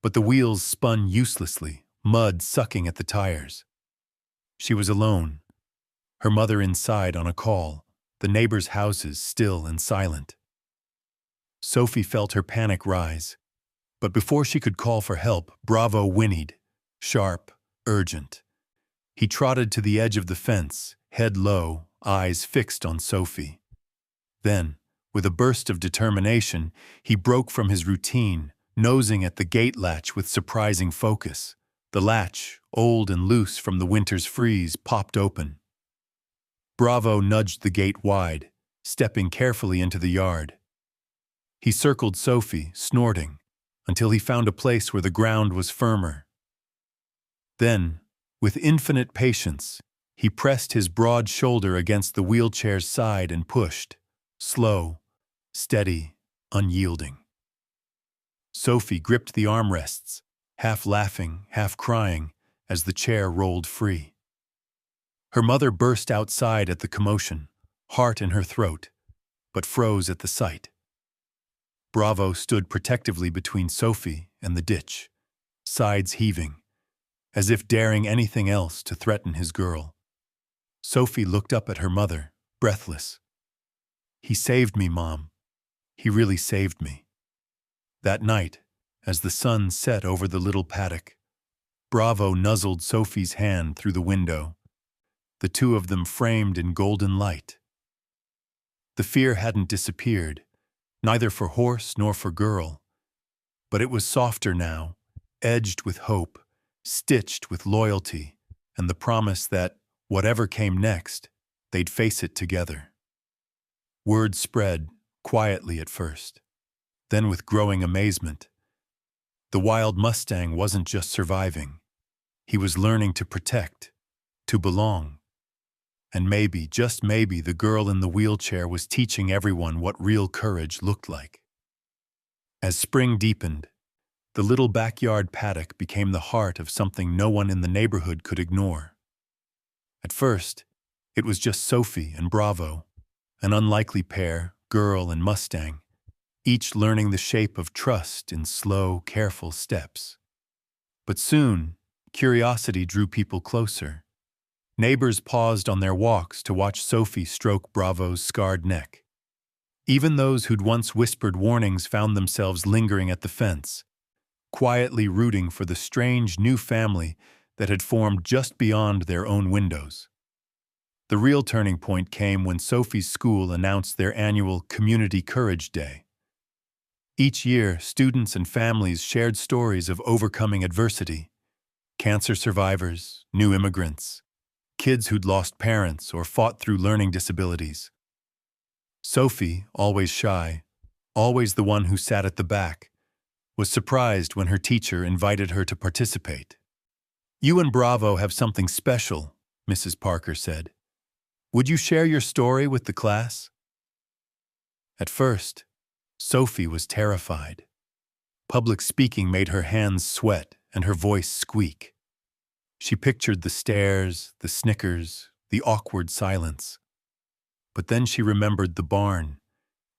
[SPEAKER 1] but the wheels spun uselessly, mud sucking at the tires. She was alone, her mother inside on a call, the neighbors' houses still and silent. Sophie felt her panic rise, but before she could call for help, Bravo whinnied, sharp, urgent. He trotted to the edge of the fence, head low, eyes fixed on Sophie. Then, with a burst of determination, he broke from his routine, nosing at the gate latch with surprising focus. The latch, old and loose from the winter's freeze, popped open. Bravo nudged the gate wide, stepping carefully into the yard. He circled Sophie, snorting, until he found a place where the ground was firmer. Then, with infinite patience, he pressed his broad shoulder against the wheelchair's side and pushed, slow, steady, unyielding. Sophie gripped the armrests, half laughing, half crying, as the chair rolled free. Her mother burst outside at the commotion, heart in her throat, but froze at the sight. Bravo stood protectively between Sophie and the ditch, sides heaving, as if daring anything else to threaten his girl. Sophie looked up at her mother, breathless. "He saved me, Mom. He really saved me." That night, as the sun set over the little paddock, Bravo nuzzled Sophie's hand through the window, the two of them framed in golden light. The fear hadn't disappeared, neither for horse nor for girl, but it was softer now, edged with hope, stitched with loyalty, and the promise that, whatever came next, they'd face it together. Word spread, quietly at first, then with growing amazement. The wild Mustang wasn't just surviving. He was learning to protect, to belong. And maybe, just maybe, the girl in the wheelchair was teaching everyone what real courage looked like. As spring deepened, the little backyard paddock became the heart of something no one in the neighborhood could ignore. At first, it was just Sophie and Bravo, an unlikely pair, girl and Mustang, each learning the shape of trust in slow, careful steps. But soon, curiosity drew people closer. Neighbors paused on their walks to watch Sophie stroke Bravo's scarred neck. Even those who'd once whispered warnings found themselves lingering at the fence, quietly rooting for the strange new family that had formed just beyond their own windows. The real turning point came when Sophie's school announced their annual Community Courage Day. Each year, students and families shared stories of overcoming adversity: cancer survivors, new immigrants, kids who'd lost parents or fought through learning disabilities. Sophie, always shy, always the one who sat at the back, was surprised when her teacher invited her to participate. "You and Bravo have something special," Mrs. Parker said. "Would you share your story with the class?" At first, Sophie was terrified. Public speaking made her hands sweat and her voice squeak. She pictured the stares, the snickers, the awkward silence. But then she remembered the barn,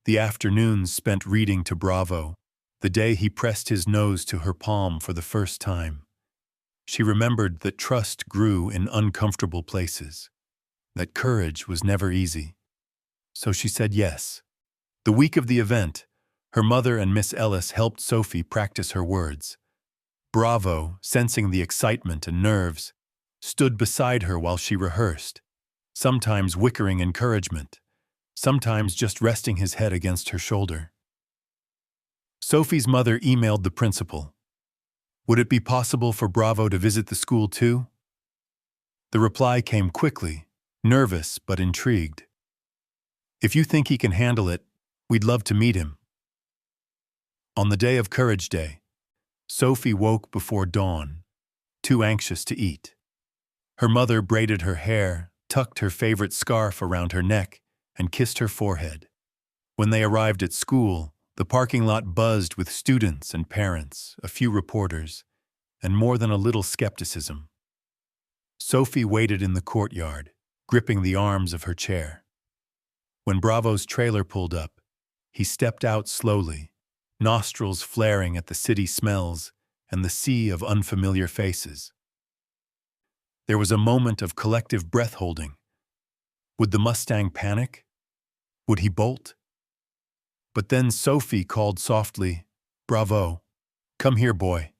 [SPEAKER 1] the afternoons spent reading to Bravo, the day he pressed his nose to her palm for the first time. She remembered that trust grew in uncomfortable places, that courage was never easy. So she said yes. The week of the event, her mother and Miss Ellis helped Sophie practice her words. Bravo, sensing the excitement and nerves, stood beside her while she rehearsed, sometimes whickering encouragement, sometimes just resting his head against her shoulder. Sophie's mother emailed the principal. Would it be possible for Bravo to visit the school too? The reply came quickly, nervous but intrigued. "If you think he can handle it, we'd love to meet him." On the day of Courage Day, Sophie woke before dawn, too anxious to eat. Her mother braided her hair, tucked her favorite scarf around her neck, and kissed her forehead. When they arrived at school, the parking lot buzzed with students and parents, a few reporters, and more than a little skepticism. Sophie waited in the courtyard, gripping the arms of her chair. When Bravo's trailer pulled up, he stepped out slowly, nostrils flaring at the city smells and the sea of unfamiliar faces. There was a moment of collective breath-holding. Would the Mustang panic? Would he bolt? But then Sophie called softly, "Bravo, come here, boy."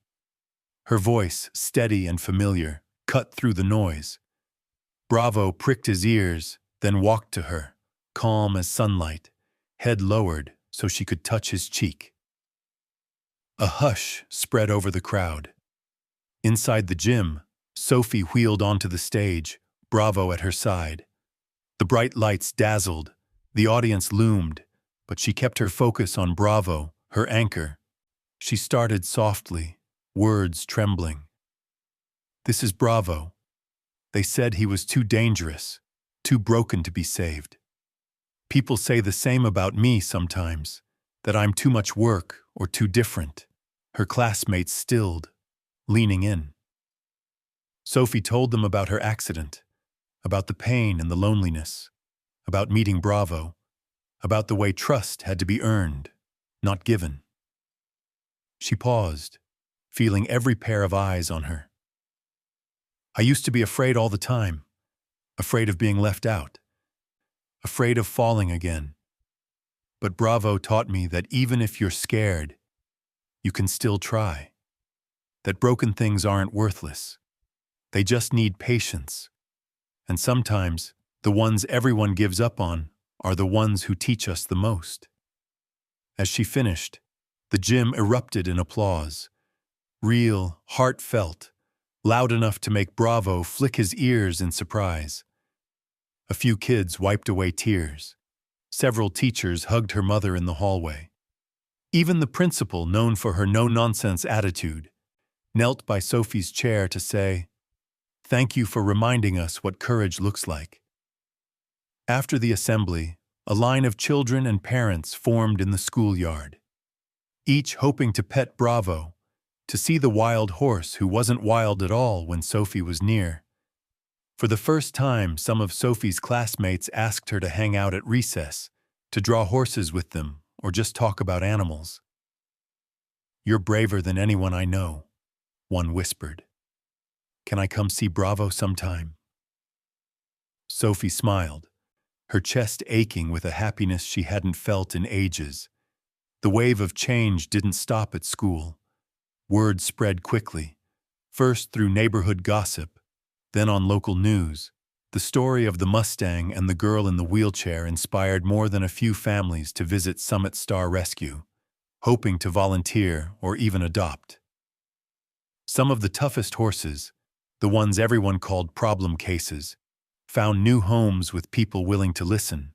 [SPEAKER 1] Her voice, steady and familiar, cut through the noise. Bravo pricked his ears, then walked to her, calm as sunlight, head lowered so she could touch his cheek. A hush spread over the crowd. Inside the gym, Sophie wheeled onto the stage, Bravo at her side. The bright lights dazzled, the audience loomed, but she kept her focus on Bravo, her anchor. She started softly, words trembling. "This is Bravo. They said he was too dangerous, too broken to be saved. People say the same about me sometimes, that I'm too much work or too different." Her classmates stilled, leaning in. Sophie told them about her accident, about the pain and the loneliness, about meeting Bravo, about the way trust had to be earned, not given. She paused, feeling every pair of eyes on her. "I used to be afraid all the time, afraid of being left out, afraid of falling again. But Bravo taught me that even if you're scared, you can still try. That broken things aren't worthless. They just need patience. And sometimes, the ones everyone gives up on are the ones who teach us the most." As she finished, the gym erupted in applause. Real, heartfelt, loud enough to make Bravo flick his ears in surprise. A few kids wiped away tears. Several teachers hugged her mother in the hallway. Even the principal, known for her no-nonsense attitude, knelt by Sophie's chair to say, "Thank you for reminding us what courage looks like." After the assembly, a line of children and parents formed in the schoolyard, each hoping to pet Bravo, to see the wild horse who wasn't wild at all when Sophie was near. For the first time, some of Sophie's classmates asked her to hang out at recess, to draw horses with them, or just talk about animals. "You're braver than anyone I know," one whispered. "Can I come see Bravo sometime?" Sophie smiled, her chest aching with a happiness she hadn't felt in ages. The wave of change didn't stop at school. Word spread quickly, first through neighborhood gossip, then on local news. The story of the Mustang and the girl in the wheelchair inspired more than a few families to visit Summit Star Rescue, hoping to volunteer or even adopt. Some of the toughest horses, the ones everyone called problem cases, found new homes with people willing to listen,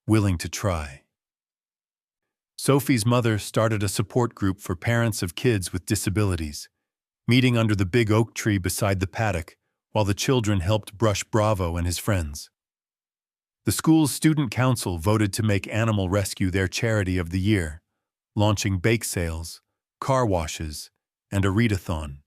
[SPEAKER 1] willing to try. Sophie's mother started a support group for parents of kids with disabilities, meeting under the big oak tree beside the paddock while the children helped brush Bravo and his friends. The school's student council voted to make animal rescue their charity of the year, launching bake sales, car washes, and a readathon.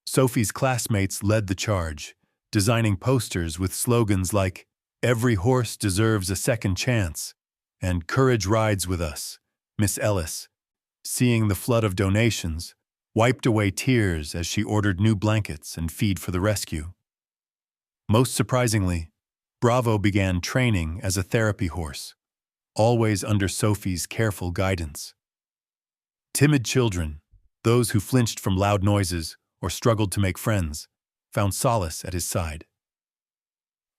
[SPEAKER 1] Sophie's classmates led the charge, designing posters with slogans like, "Every horse deserves a second chance," and "Courage rides with us." Miss Ellis, seeing the flood of donations, wiped away tears as she ordered new blankets and feed for the rescue. Most surprisingly, Bravo began training as a therapy horse, always under Sophie's careful guidance. Timid children, those who flinched from loud noises or struggled to make friends, found solace at his side.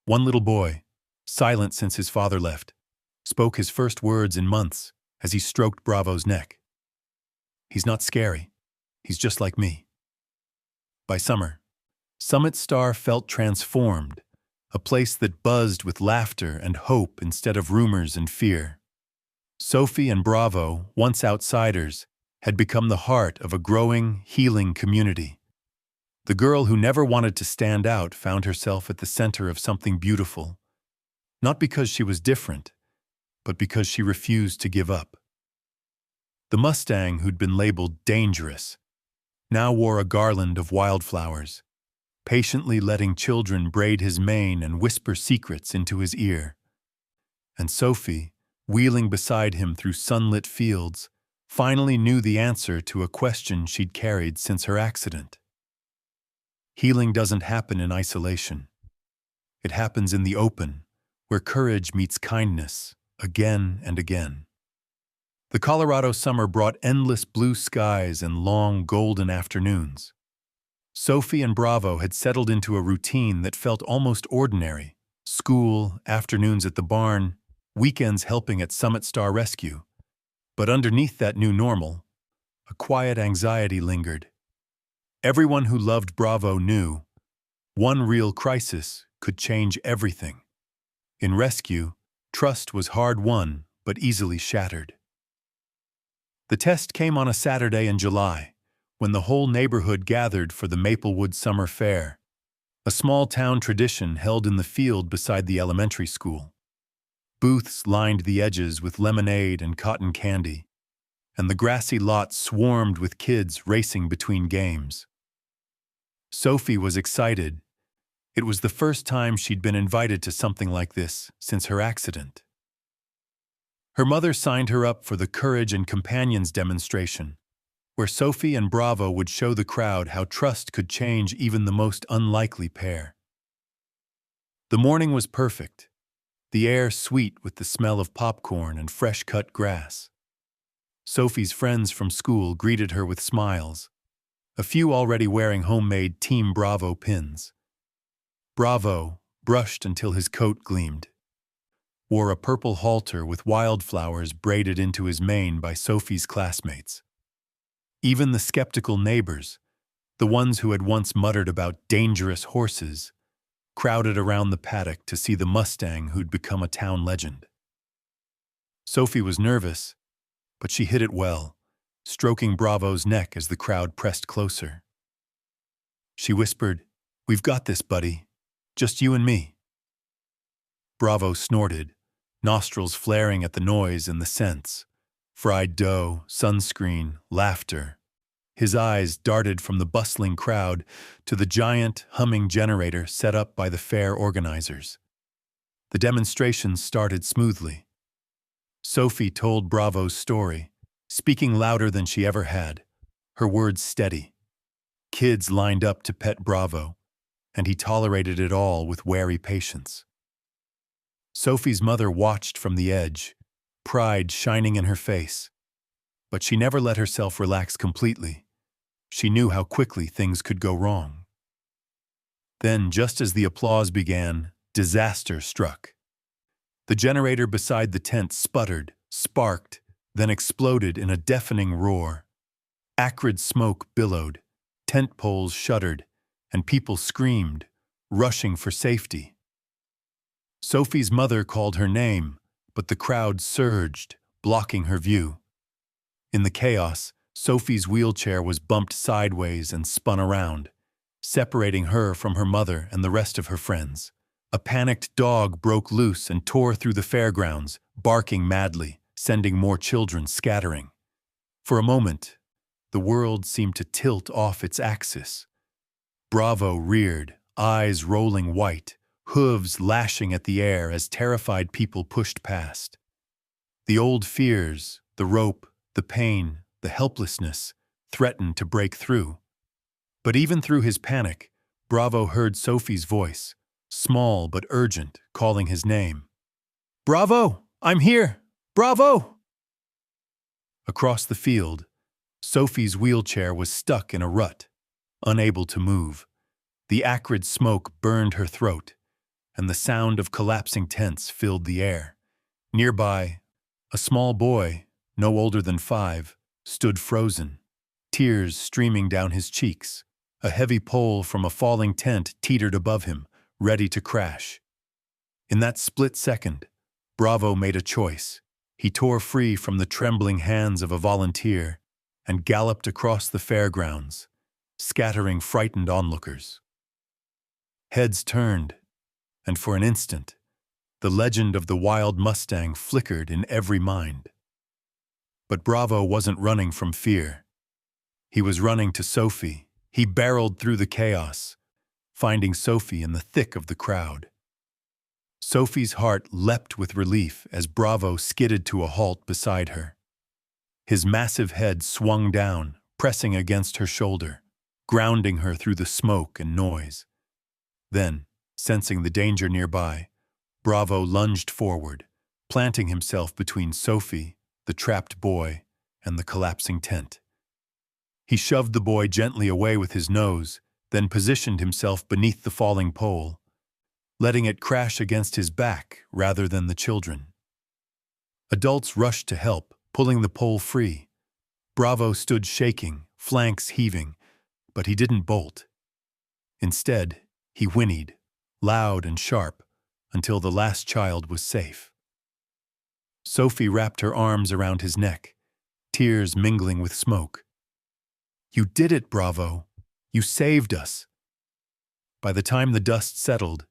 [SPEAKER 1] One little boy, silent since his father left, spoke his first words in months as he stroked Bravo's neck. "He's not scary. He's just like me." By summer, Summit Star felt transformed, a place that buzzed with laughter and hope instead of rumors and fear. Sophie and Bravo, once outsiders, had become the heart of a growing, healing community. The girl who never wanted to stand out found herself at the center of something beautiful, not because she was different, but because she refused to give up. The Mustang, who'd been labeled dangerous, now wore a garland of wildflowers, patiently letting children braid his mane and whisper secrets into his ear. And Sophie, wheeling beside him through sunlit fields, finally knew the answer to a question she'd carried since her accident. Healing doesn't happen in isolation. It happens in the open, where courage meets kindness, again and again. The Colorado summer brought endless blue skies and long golden afternoons. Sophie and Bravo had settled into a routine that felt almost ordinary: school, afternoons at the barn, weekends helping at Summit Star Rescue. But underneath that new normal, a quiet anxiety lingered. Everyone who loved Bravo knew one real crisis could change everything. In rescue, trust was hard won but easily shattered. The test came on a Saturday in July, when the whole neighborhood gathered for the Maplewood Summer Fair, a small-town tradition held in the field beside the elementary school. Booths lined the edges with lemonade and cotton candy, and the grassy lot swarmed with kids racing between games. Sophie was excited. It was the first time she'd been invited to something like this since her accident. Her mother signed her up for the Courage and Companions demonstration, where Sophie and Bravo would show the crowd how trust could change even the most unlikely pair. The morning was perfect, the air sweet with the smell of popcorn and fresh-cut grass. Sophie's friends from school greeted her with smiles, a few already wearing homemade Team Bravo pins. Bravo, brushed until his coat gleamed, wore a purple halter with wildflowers braided into his mane by Sophie's classmates. Even the skeptical neighbors, the ones who had once muttered about dangerous horses, crowded around the paddock to see the Mustang who'd become a town legend. Sophie was nervous, but she hid it well, stroking Bravo's neck as the crowd pressed closer. She whispered, "We've got this, buddy. Just you and me." Bravo snorted, nostrils flaring at the noise and the scents. Fried dough, sunscreen, laughter. His eyes darted from the bustling crowd to the giant, humming generator set up by the fair organizers. The demonstration started smoothly. Sophie told Bravo's story, speaking louder than she ever had, her words steady. Kids lined up to pet Bravo, and he tolerated it all with wary patience. Sophie's mother watched from the edge, pride shining in her face. But she never let herself relax completely. She knew how quickly things could go wrong. Then, just as the applause began, disaster struck. The generator beside the tent sputtered, sparked, then exploded in a deafening roar. Acrid smoke billowed, tent poles shuddered, and people screamed, rushing for safety. Sophie's mother called her name, but the crowd surged, blocking her view. In the chaos, Sophie's wheelchair was bumped sideways and spun around, separating her from her mother and the rest of her friends. A panicked dog broke loose and tore through the fairgrounds, barking madly, sending more children scattering. For a moment, the world seemed to tilt off its axis. Bravo reared, eyes rolling white, hooves lashing at the air as terrified people pushed past. The old fears, the rope, the pain, the helplessness, threatened to break through. But even through his panic, Bravo heard Sophie's voice, small but urgent, calling his name. "Bravo! I'm here! Bravo!" Across the field, Sophie's wheelchair was stuck in a rut, unable to move. The acrid smoke burned her throat, and the sound of collapsing tents filled the air. Nearby, a small boy, no older than 5, stood frozen, tears streaming down his cheeks. A heavy pole from a falling tent teetered above him, ready to crash. In that split second, Bravo made a choice. He tore free from the trembling hands of a volunteer and galloped across the fairgrounds, scattering frightened onlookers. Heads turned, and for an instant, the legend of the wild Mustang flickered in every mind. But Bravo wasn't running from fear. He was running to Sophie. He barreled through the chaos, finding Sophie in the thick of the crowd. Sophie's heart leapt with relief as Bravo skidded to a halt beside her. His massive head swung down, pressing against her shoulder, grounding her through the smoke and noise. Then, sensing the danger nearby, Bravo lunged forward, planting himself between Sophie, the trapped boy, and the collapsing tent. He shoved the boy gently away with his nose, then positioned himself beneath the falling pole, letting it crash against his back rather than the children. Adults rushed to help, pulling the pole free. Bravo stood shaking, flanks heaving, but he didn't bolt. Instead, he whinnied, loud and sharp, until the last child was safe. Sophie wrapped her arms around his neck, tears mingling with smoke. "You did it, Bravo! You saved us!" By the time the dust settled,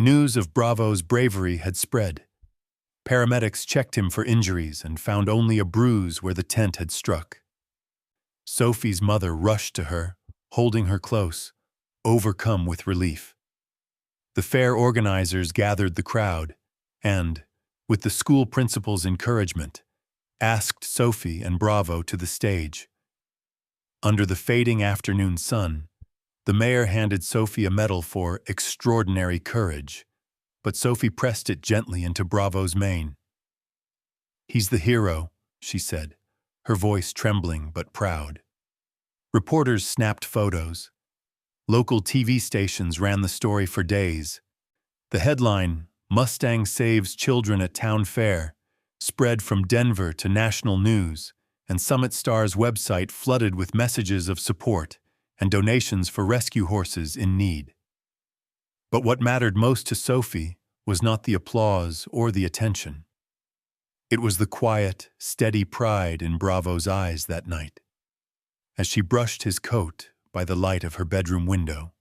[SPEAKER 1] news of Bravo's bravery had spread. Paramedics checked him for injuries and found only a bruise where the tent had struck. Sophie's mother rushed to her, holding her close, overcome with relief. The fair organizers gathered the crowd and, with the school principal's encouragement, asked Sophie and Bravo to the stage. Under the fading afternoon sun, the mayor handed Sophie a medal for extraordinary courage, but Sophie pressed it gently into Bravo's mane. "He's the hero," she said, her voice trembling but proud. Reporters snapped photos. Local TV stations ran the story for days. The headline, "Mustang Saves Children at Town Fair," spread from Denver to national news, and Summit Star's website flooded with messages of support and donations for rescue horses in need. But what mattered most to Sophie was not the applause or the attention. It was the quiet, steady pride in Bravo's eyes that night, as she brushed his coat by the light of her bedroom window.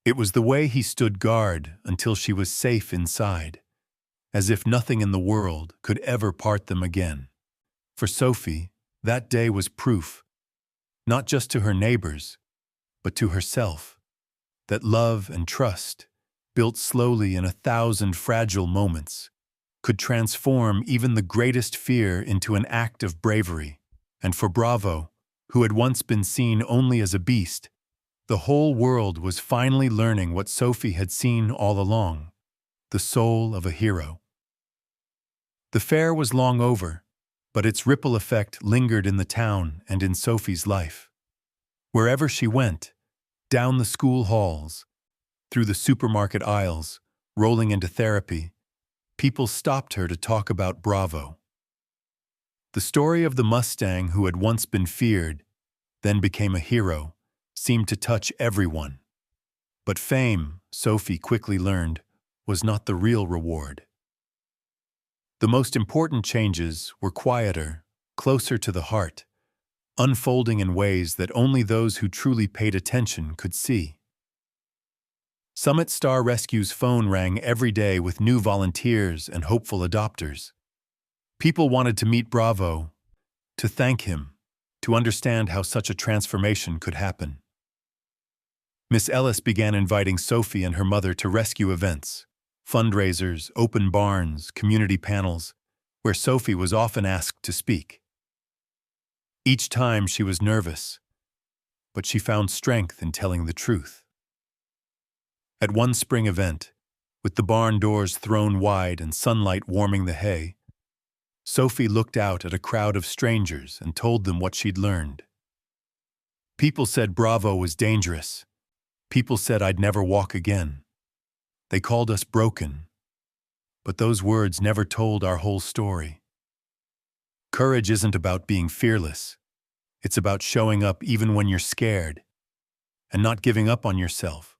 [SPEAKER 1] It was the way he stood guard until she was safe inside, as if nothing in the world could ever part them again. For Sophie, that day was proof, not just to her neighbors, but to herself, that love and trust, built slowly in 1,000 fragile moments, could transform even the greatest fear into an act of bravery. And for Bravo, who had once been seen only as a beast, the whole world was finally learning what Sophie had seen all along, the soul of a hero. The fair was long over, but its ripple effect lingered in the town and in Sophie's life. Wherever she went, down the school halls, through the supermarket aisles, rolling into therapy, people stopped her to talk about Bravo. The story of the Mustang who had once been feared, then became a hero, seemed to touch everyone. But fame, Sophie quickly learned, was not the real reward. The most important changes were quieter, closer to the heart, unfolding in ways that only those who truly paid attention could see. Summit Star Rescue's phone rang every day with new volunteers and hopeful adopters. People wanted to meet Bravo, to thank him, to understand how such a transformation could happen. Miss Ellis began inviting Sophie and her mother to rescue events, fundraisers, open barns, community panels, where Sophie was often asked to speak. Each time she was nervous, but she found strength in telling the truth. At one spring event, with the barn doors thrown wide and sunlight warming the hay, Sophie looked out at a crowd of strangers and told them what she'd learned. People said Bravo was dangerous. People said I'd never walk again. They called us broken. But those words never told our whole story. Courage isn't about being fearless. It's about showing up even when you're scared, and not giving up on yourself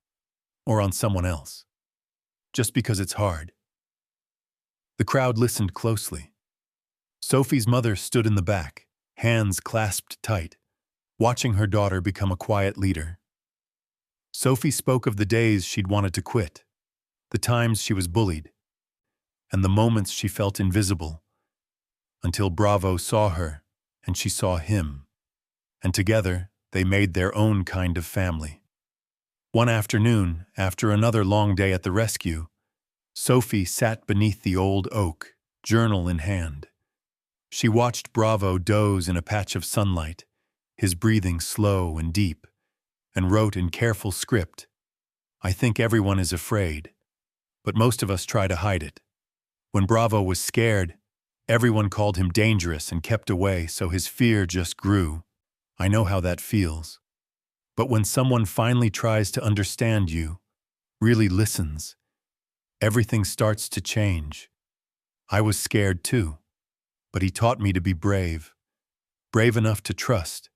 [SPEAKER 1] or on someone else, just because it's hard. The crowd listened closely. Sophie's mother stood in the back, hands clasped tight, watching her daughter become a quiet leader. Sophie spoke of the days she'd wanted to quit, the times she was bullied, and the moments she felt invisible, until Bravo saw her and she saw him, and together they made their own kind of family. One afternoon, after another long day at the rescue, Sophie sat beneath the old oak, journal in hand. She watched Bravo doze in a patch of sunlight, his breathing slow and deep, and wrote in careful script, "I think everyone is afraid, but most of us try to hide it. When Bravo was scared, everyone called him dangerous and kept away, so his fear just grew. I know how that feels. But when someone finally tries to understand you, really listens, everything starts to change. I was scared too, but he taught me to be brave. Brave enough to trust.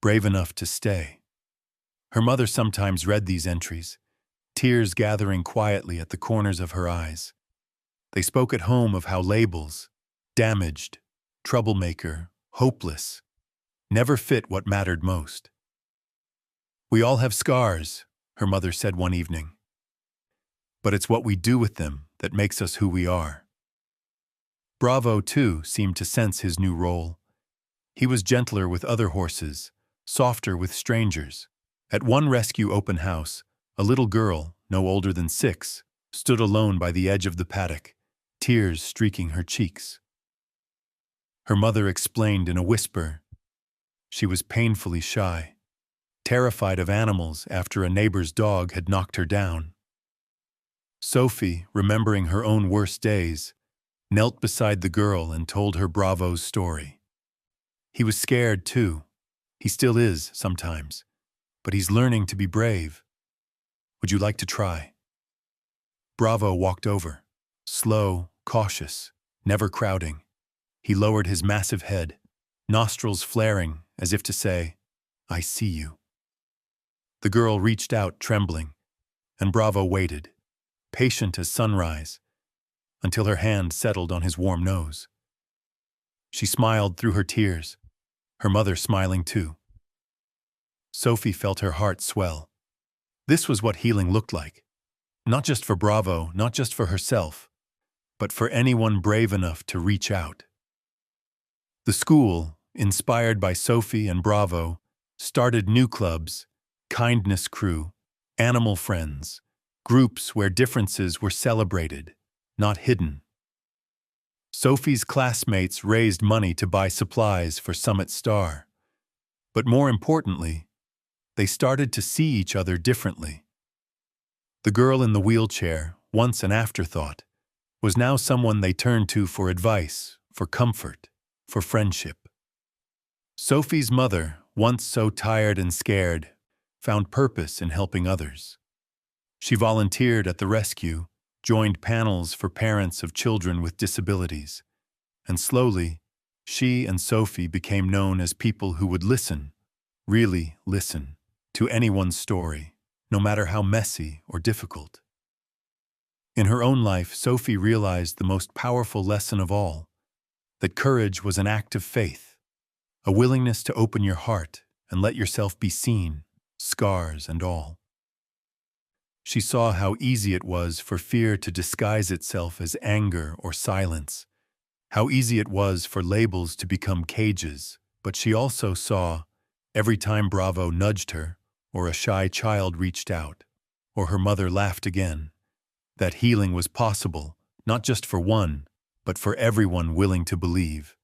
[SPEAKER 1] Brave enough to stay." Her mother sometimes read these entries, tears gathering quietly at the corners of her eyes. They spoke at home of how labels, damaged, troublemaker, hopeless, never fit what mattered most. "We all have scars," her mother said one evening. "But it's what we do with them that makes us who we are." Bravo, too, seemed to sense his new role. He was gentler with other horses, softer with strangers. At one rescue open house, a little girl, no older than 6, stood alone by the edge of the paddock, tears streaking her cheeks. Her mother explained in a whisper. She was painfully shy, terrified of animals after a neighbor's dog had knocked her down. Sophie, remembering her own worst days, knelt beside the girl and told her Bravo's story. He was scared, too. He still is, sometimes. But he's learning to be brave. Would you like to try? Bravo walked over, slow, cautious, never crowding. He lowered his massive head, nostrils flaring as if to say, "I see you." The girl reached out, trembling, and Bravo waited, patient as sunrise, until her hand settled on his warm nose. She smiled through her tears, her mother smiling too. Sophie felt her heart swell. This was what healing looked like. Not just for Bravo, not just for herself, but for anyone brave enough to reach out. The school, inspired by Sophie and Bravo, started new clubs, kindness crew, animal friends, groups where differences were celebrated, not hidden. Sophie's classmates raised money to buy supplies for Summit Star. But more importantly, they started to see each other differently. The girl in the wheelchair, once an afterthought, was now someone they turned to for advice, for comfort, for friendship. Sophie's mother, once so tired and scared, found purpose in helping others. She volunteered at the rescue, joined panels for parents of children with disabilities, and slowly, she and Sophie became known as people who would listen, really listen, to anyone's story, no matter how messy or difficult. In her own life, Sophie realized the most powerful lesson of all, that courage was an act of faith, a willingness to open your heart and let yourself be seen, scars and all. She saw how easy it was for fear to disguise itself as anger or silence, how easy it was for labels to become cages, but she also saw, every time Bravo nudged her, or a shy child reached out, or her mother laughed again, that healing was possible, not just for one, but for everyone willing to believe.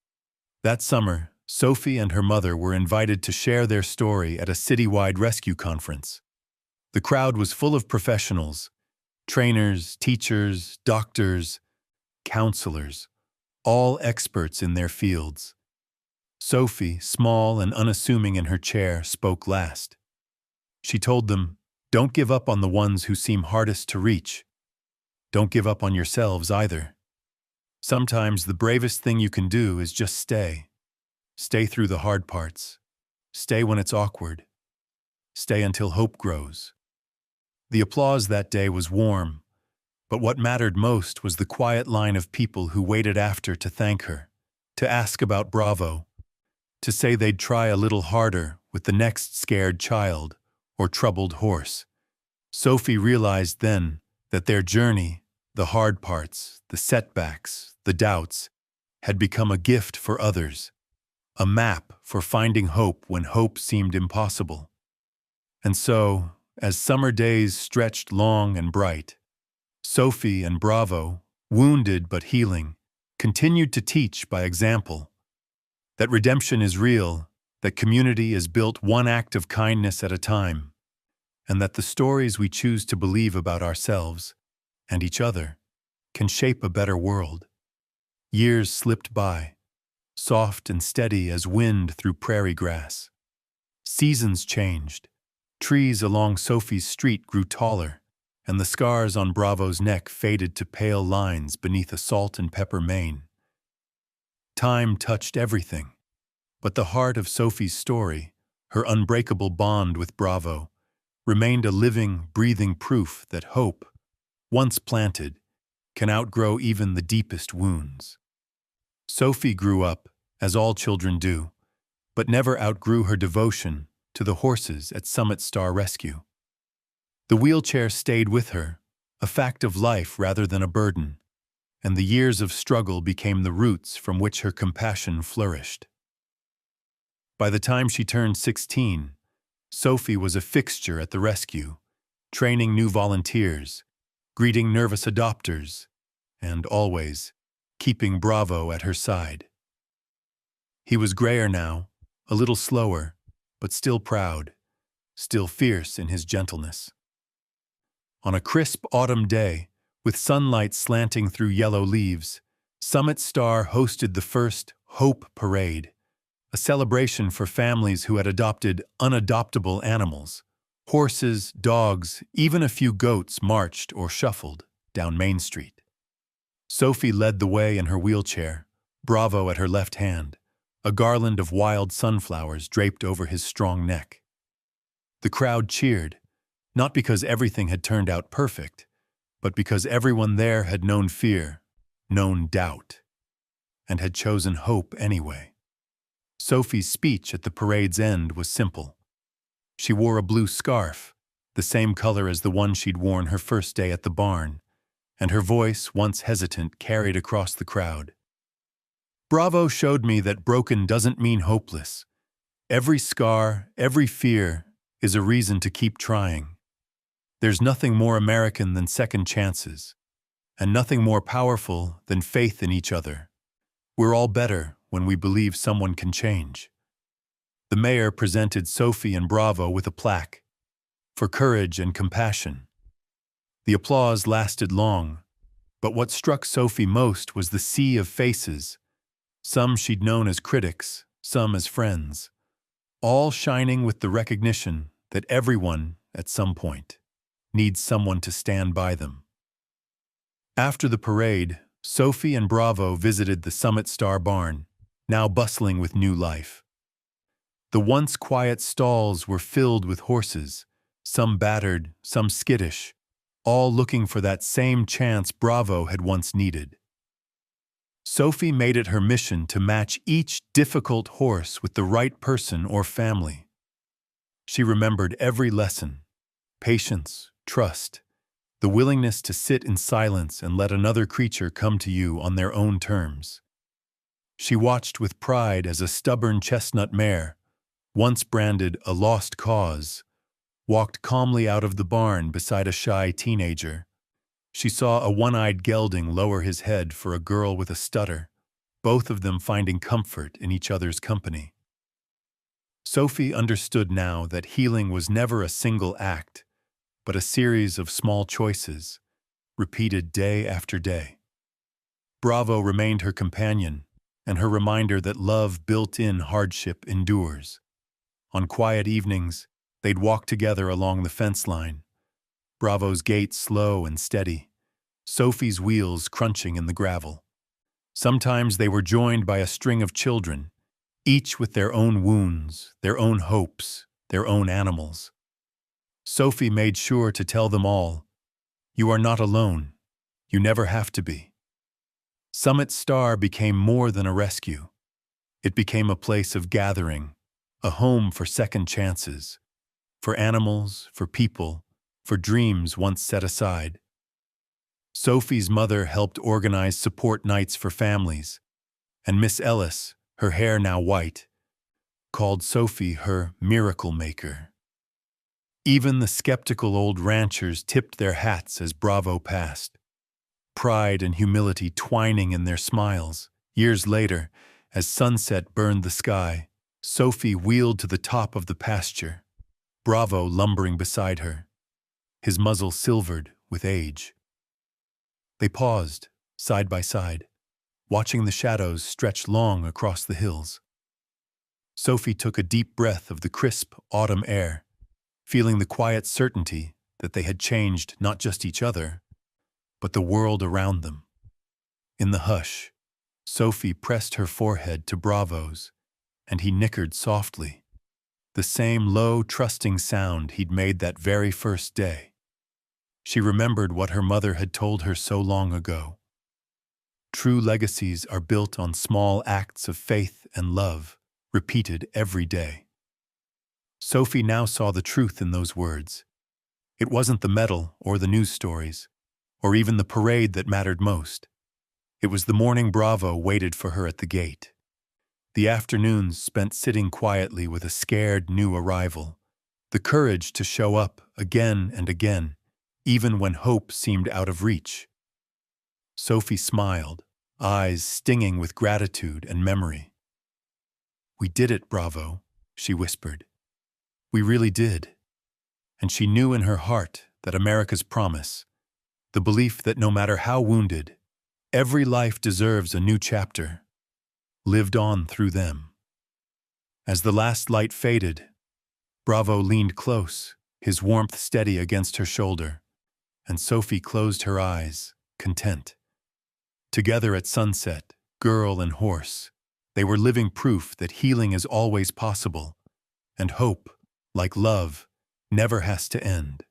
[SPEAKER 1] That summer, Sophie and her mother were invited to share their story at a citywide rescue conference. The crowd was full of professionals, trainers, teachers, doctors, counselors, all experts in their fields. Sophie, small and unassuming in her chair, spoke last. She told them, "Don't give up on the ones who seem hardest to reach. Don't give up on yourselves either. Sometimes the bravest thing you can do is just stay. Stay through the hard parts. Stay when it's awkward. Stay until hope grows." The applause that day was warm, but what mattered most was the quiet line of people who waited after to thank her, to ask about Bravo, to say they'd try a little harder with the next scared child or troubled horse. Sophie realized then that their journey, the hard parts, the setbacks, the doubts, had become a gift for others, a map for finding hope when hope seemed impossible. And so, as summer days stretched long and bright, Sophie and Bravo, wounded but healing, continued to teach by example that redemption is real, that community is built one act of kindness at a time, and that the stories we choose to believe about ourselves and each other can shape a better world. Years slipped by, soft and steady as wind through prairie grass. Seasons changed. Trees along Sophie's street grew taller, and the scars on Bravo's neck faded to pale lines beneath a salt and pepper mane. Time touched everything, but the heart of Sophie's story, her unbreakable bond with Bravo, remained a living, breathing proof that hope, once planted, can outgrow even the deepest wounds. Sophie grew up, as all children do, but never outgrew her devotion to the horses at Summit Star Rescue. The wheelchair stayed with her, a fact of life rather than a burden, and the years of struggle became the roots from which her compassion flourished. By the time she turned 16, Sophie was a fixture at the rescue, training new volunteers, greeting nervous adopters, and always keeping Bravo at her side. He was grayer now, a little slower, but still proud, still fierce in his gentleness. On a crisp autumn day, with sunlight slanting through yellow leaves, Summit Star hosted the first Hope Parade, a celebration for families who had adopted unadoptable animals. Horses, dogs, even a few goats marched or shuffled down Main Street. Sophie led the way in her wheelchair, Bravo at her left hand, a garland of wild sunflowers draped over his strong neck. The crowd cheered, not because everything had turned out perfect, but because everyone there had known fear, known doubt, and had chosen hope anyway. Sophie's speech at the parade's end was simple. She wore a blue scarf, the same color as the one she'd worn her first day at the barn, and her voice, once hesitant, carried across the crowd. Bravo showed me that broken doesn't mean hopeless. Every scar, every fear, is a reason to keep trying. There's nothing more American than second chances, and nothing more powerful than faith in each other. We're all better when we believe someone can change. The mayor presented Sophie and Bravo with a plaque for courage and compassion. The applause lasted long, but what struck Sophie most was the sea of faces, some she'd known as critics, some as friends, all shining with the recognition that everyone, at some point, needs someone to stand by them. After the parade, Sophie and Bravo visited the Summit Star barn, now bustling with new life. The once quiet stalls were filled with horses, some battered, some skittish, all looking for that same chance Bravo had once needed. Sophie made it her mission to match each difficult horse with the right person or family. She remembered every lesson: patience, trust, the willingness to sit in silence and let another creature come to you on their own terms. She watched with pride as a stubborn chestnut mare, once branded a lost cause, walked calmly out of the barn beside a shy teenager. She saw a one-eyed gelding lower his head for a girl with a stutter, both of them finding comfort in each other's company. Sophie understood now that healing was never a single act, but a series of small choices, repeated day after day. Bravo remained her companion, and her reminder that love built in hardship endures. On quiet evenings, they'd walk together along the fence line, Bravo's gait slow and steady, Sophie's wheels crunching in the gravel. Sometimes they were joined by a string of children, each with their own wounds, their own hopes, their own animals. Sophie made sure to tell them all, "You are not alone. You never have to be." Summit Star became more than a rescue. It became a place of gathering, a home for second chances, for animals, for people, for dreams once set aside. Sophie's mother helped organize support nights for families, and Miss Ellis, her hair now white, called Sophie her miracle maker. Even the skeptical old ranchers tipped their hats as Bravo passed, pride and humility twining in their smiles. Years later, as sunset burned the sky, Sophie wheeled to the top of the pasture, Bravo lumbering beside her, his muzzle silvered with age. They paused, side by side, watching the shadows stretch long across the hills. Sophie took a deep breath of the crisp autumn air, feeling the quiet certainty that they had changed not just each other, but the world around them. In the hush, Sophie pressed her forehead to Bravo's, and he nickered softly, the same low, trusting sound he'd made that very first day. She remembered what her mother had told her so long ago. True legacies are built on small acts of faith and love, repeated every day. Sophie now saw the truth in those words. It wasn't the medal or the news stories, or even the parade that mattered most. It was the morning Bravo waited for her at the gate. The afternoons spent sitting quietly with a scared new arrival, the courage to show up again and again, even when hope seemed out of reach. Sophie smiled, eyes stinging with gratitude and memory. "We did it, Bravo," she whispered. "We really did." And she knew in her heart that America's promise, the belief that no matter how wounded, every life deserves a new chapter, lived on through them. As the last light faded, Bravo leaned close, his warmth steady against her shoulder, and Sophie closed her eyes, content. Together at sunset, girl and horse, they were living proof that healing is always possible, and hope, like love, never has to end.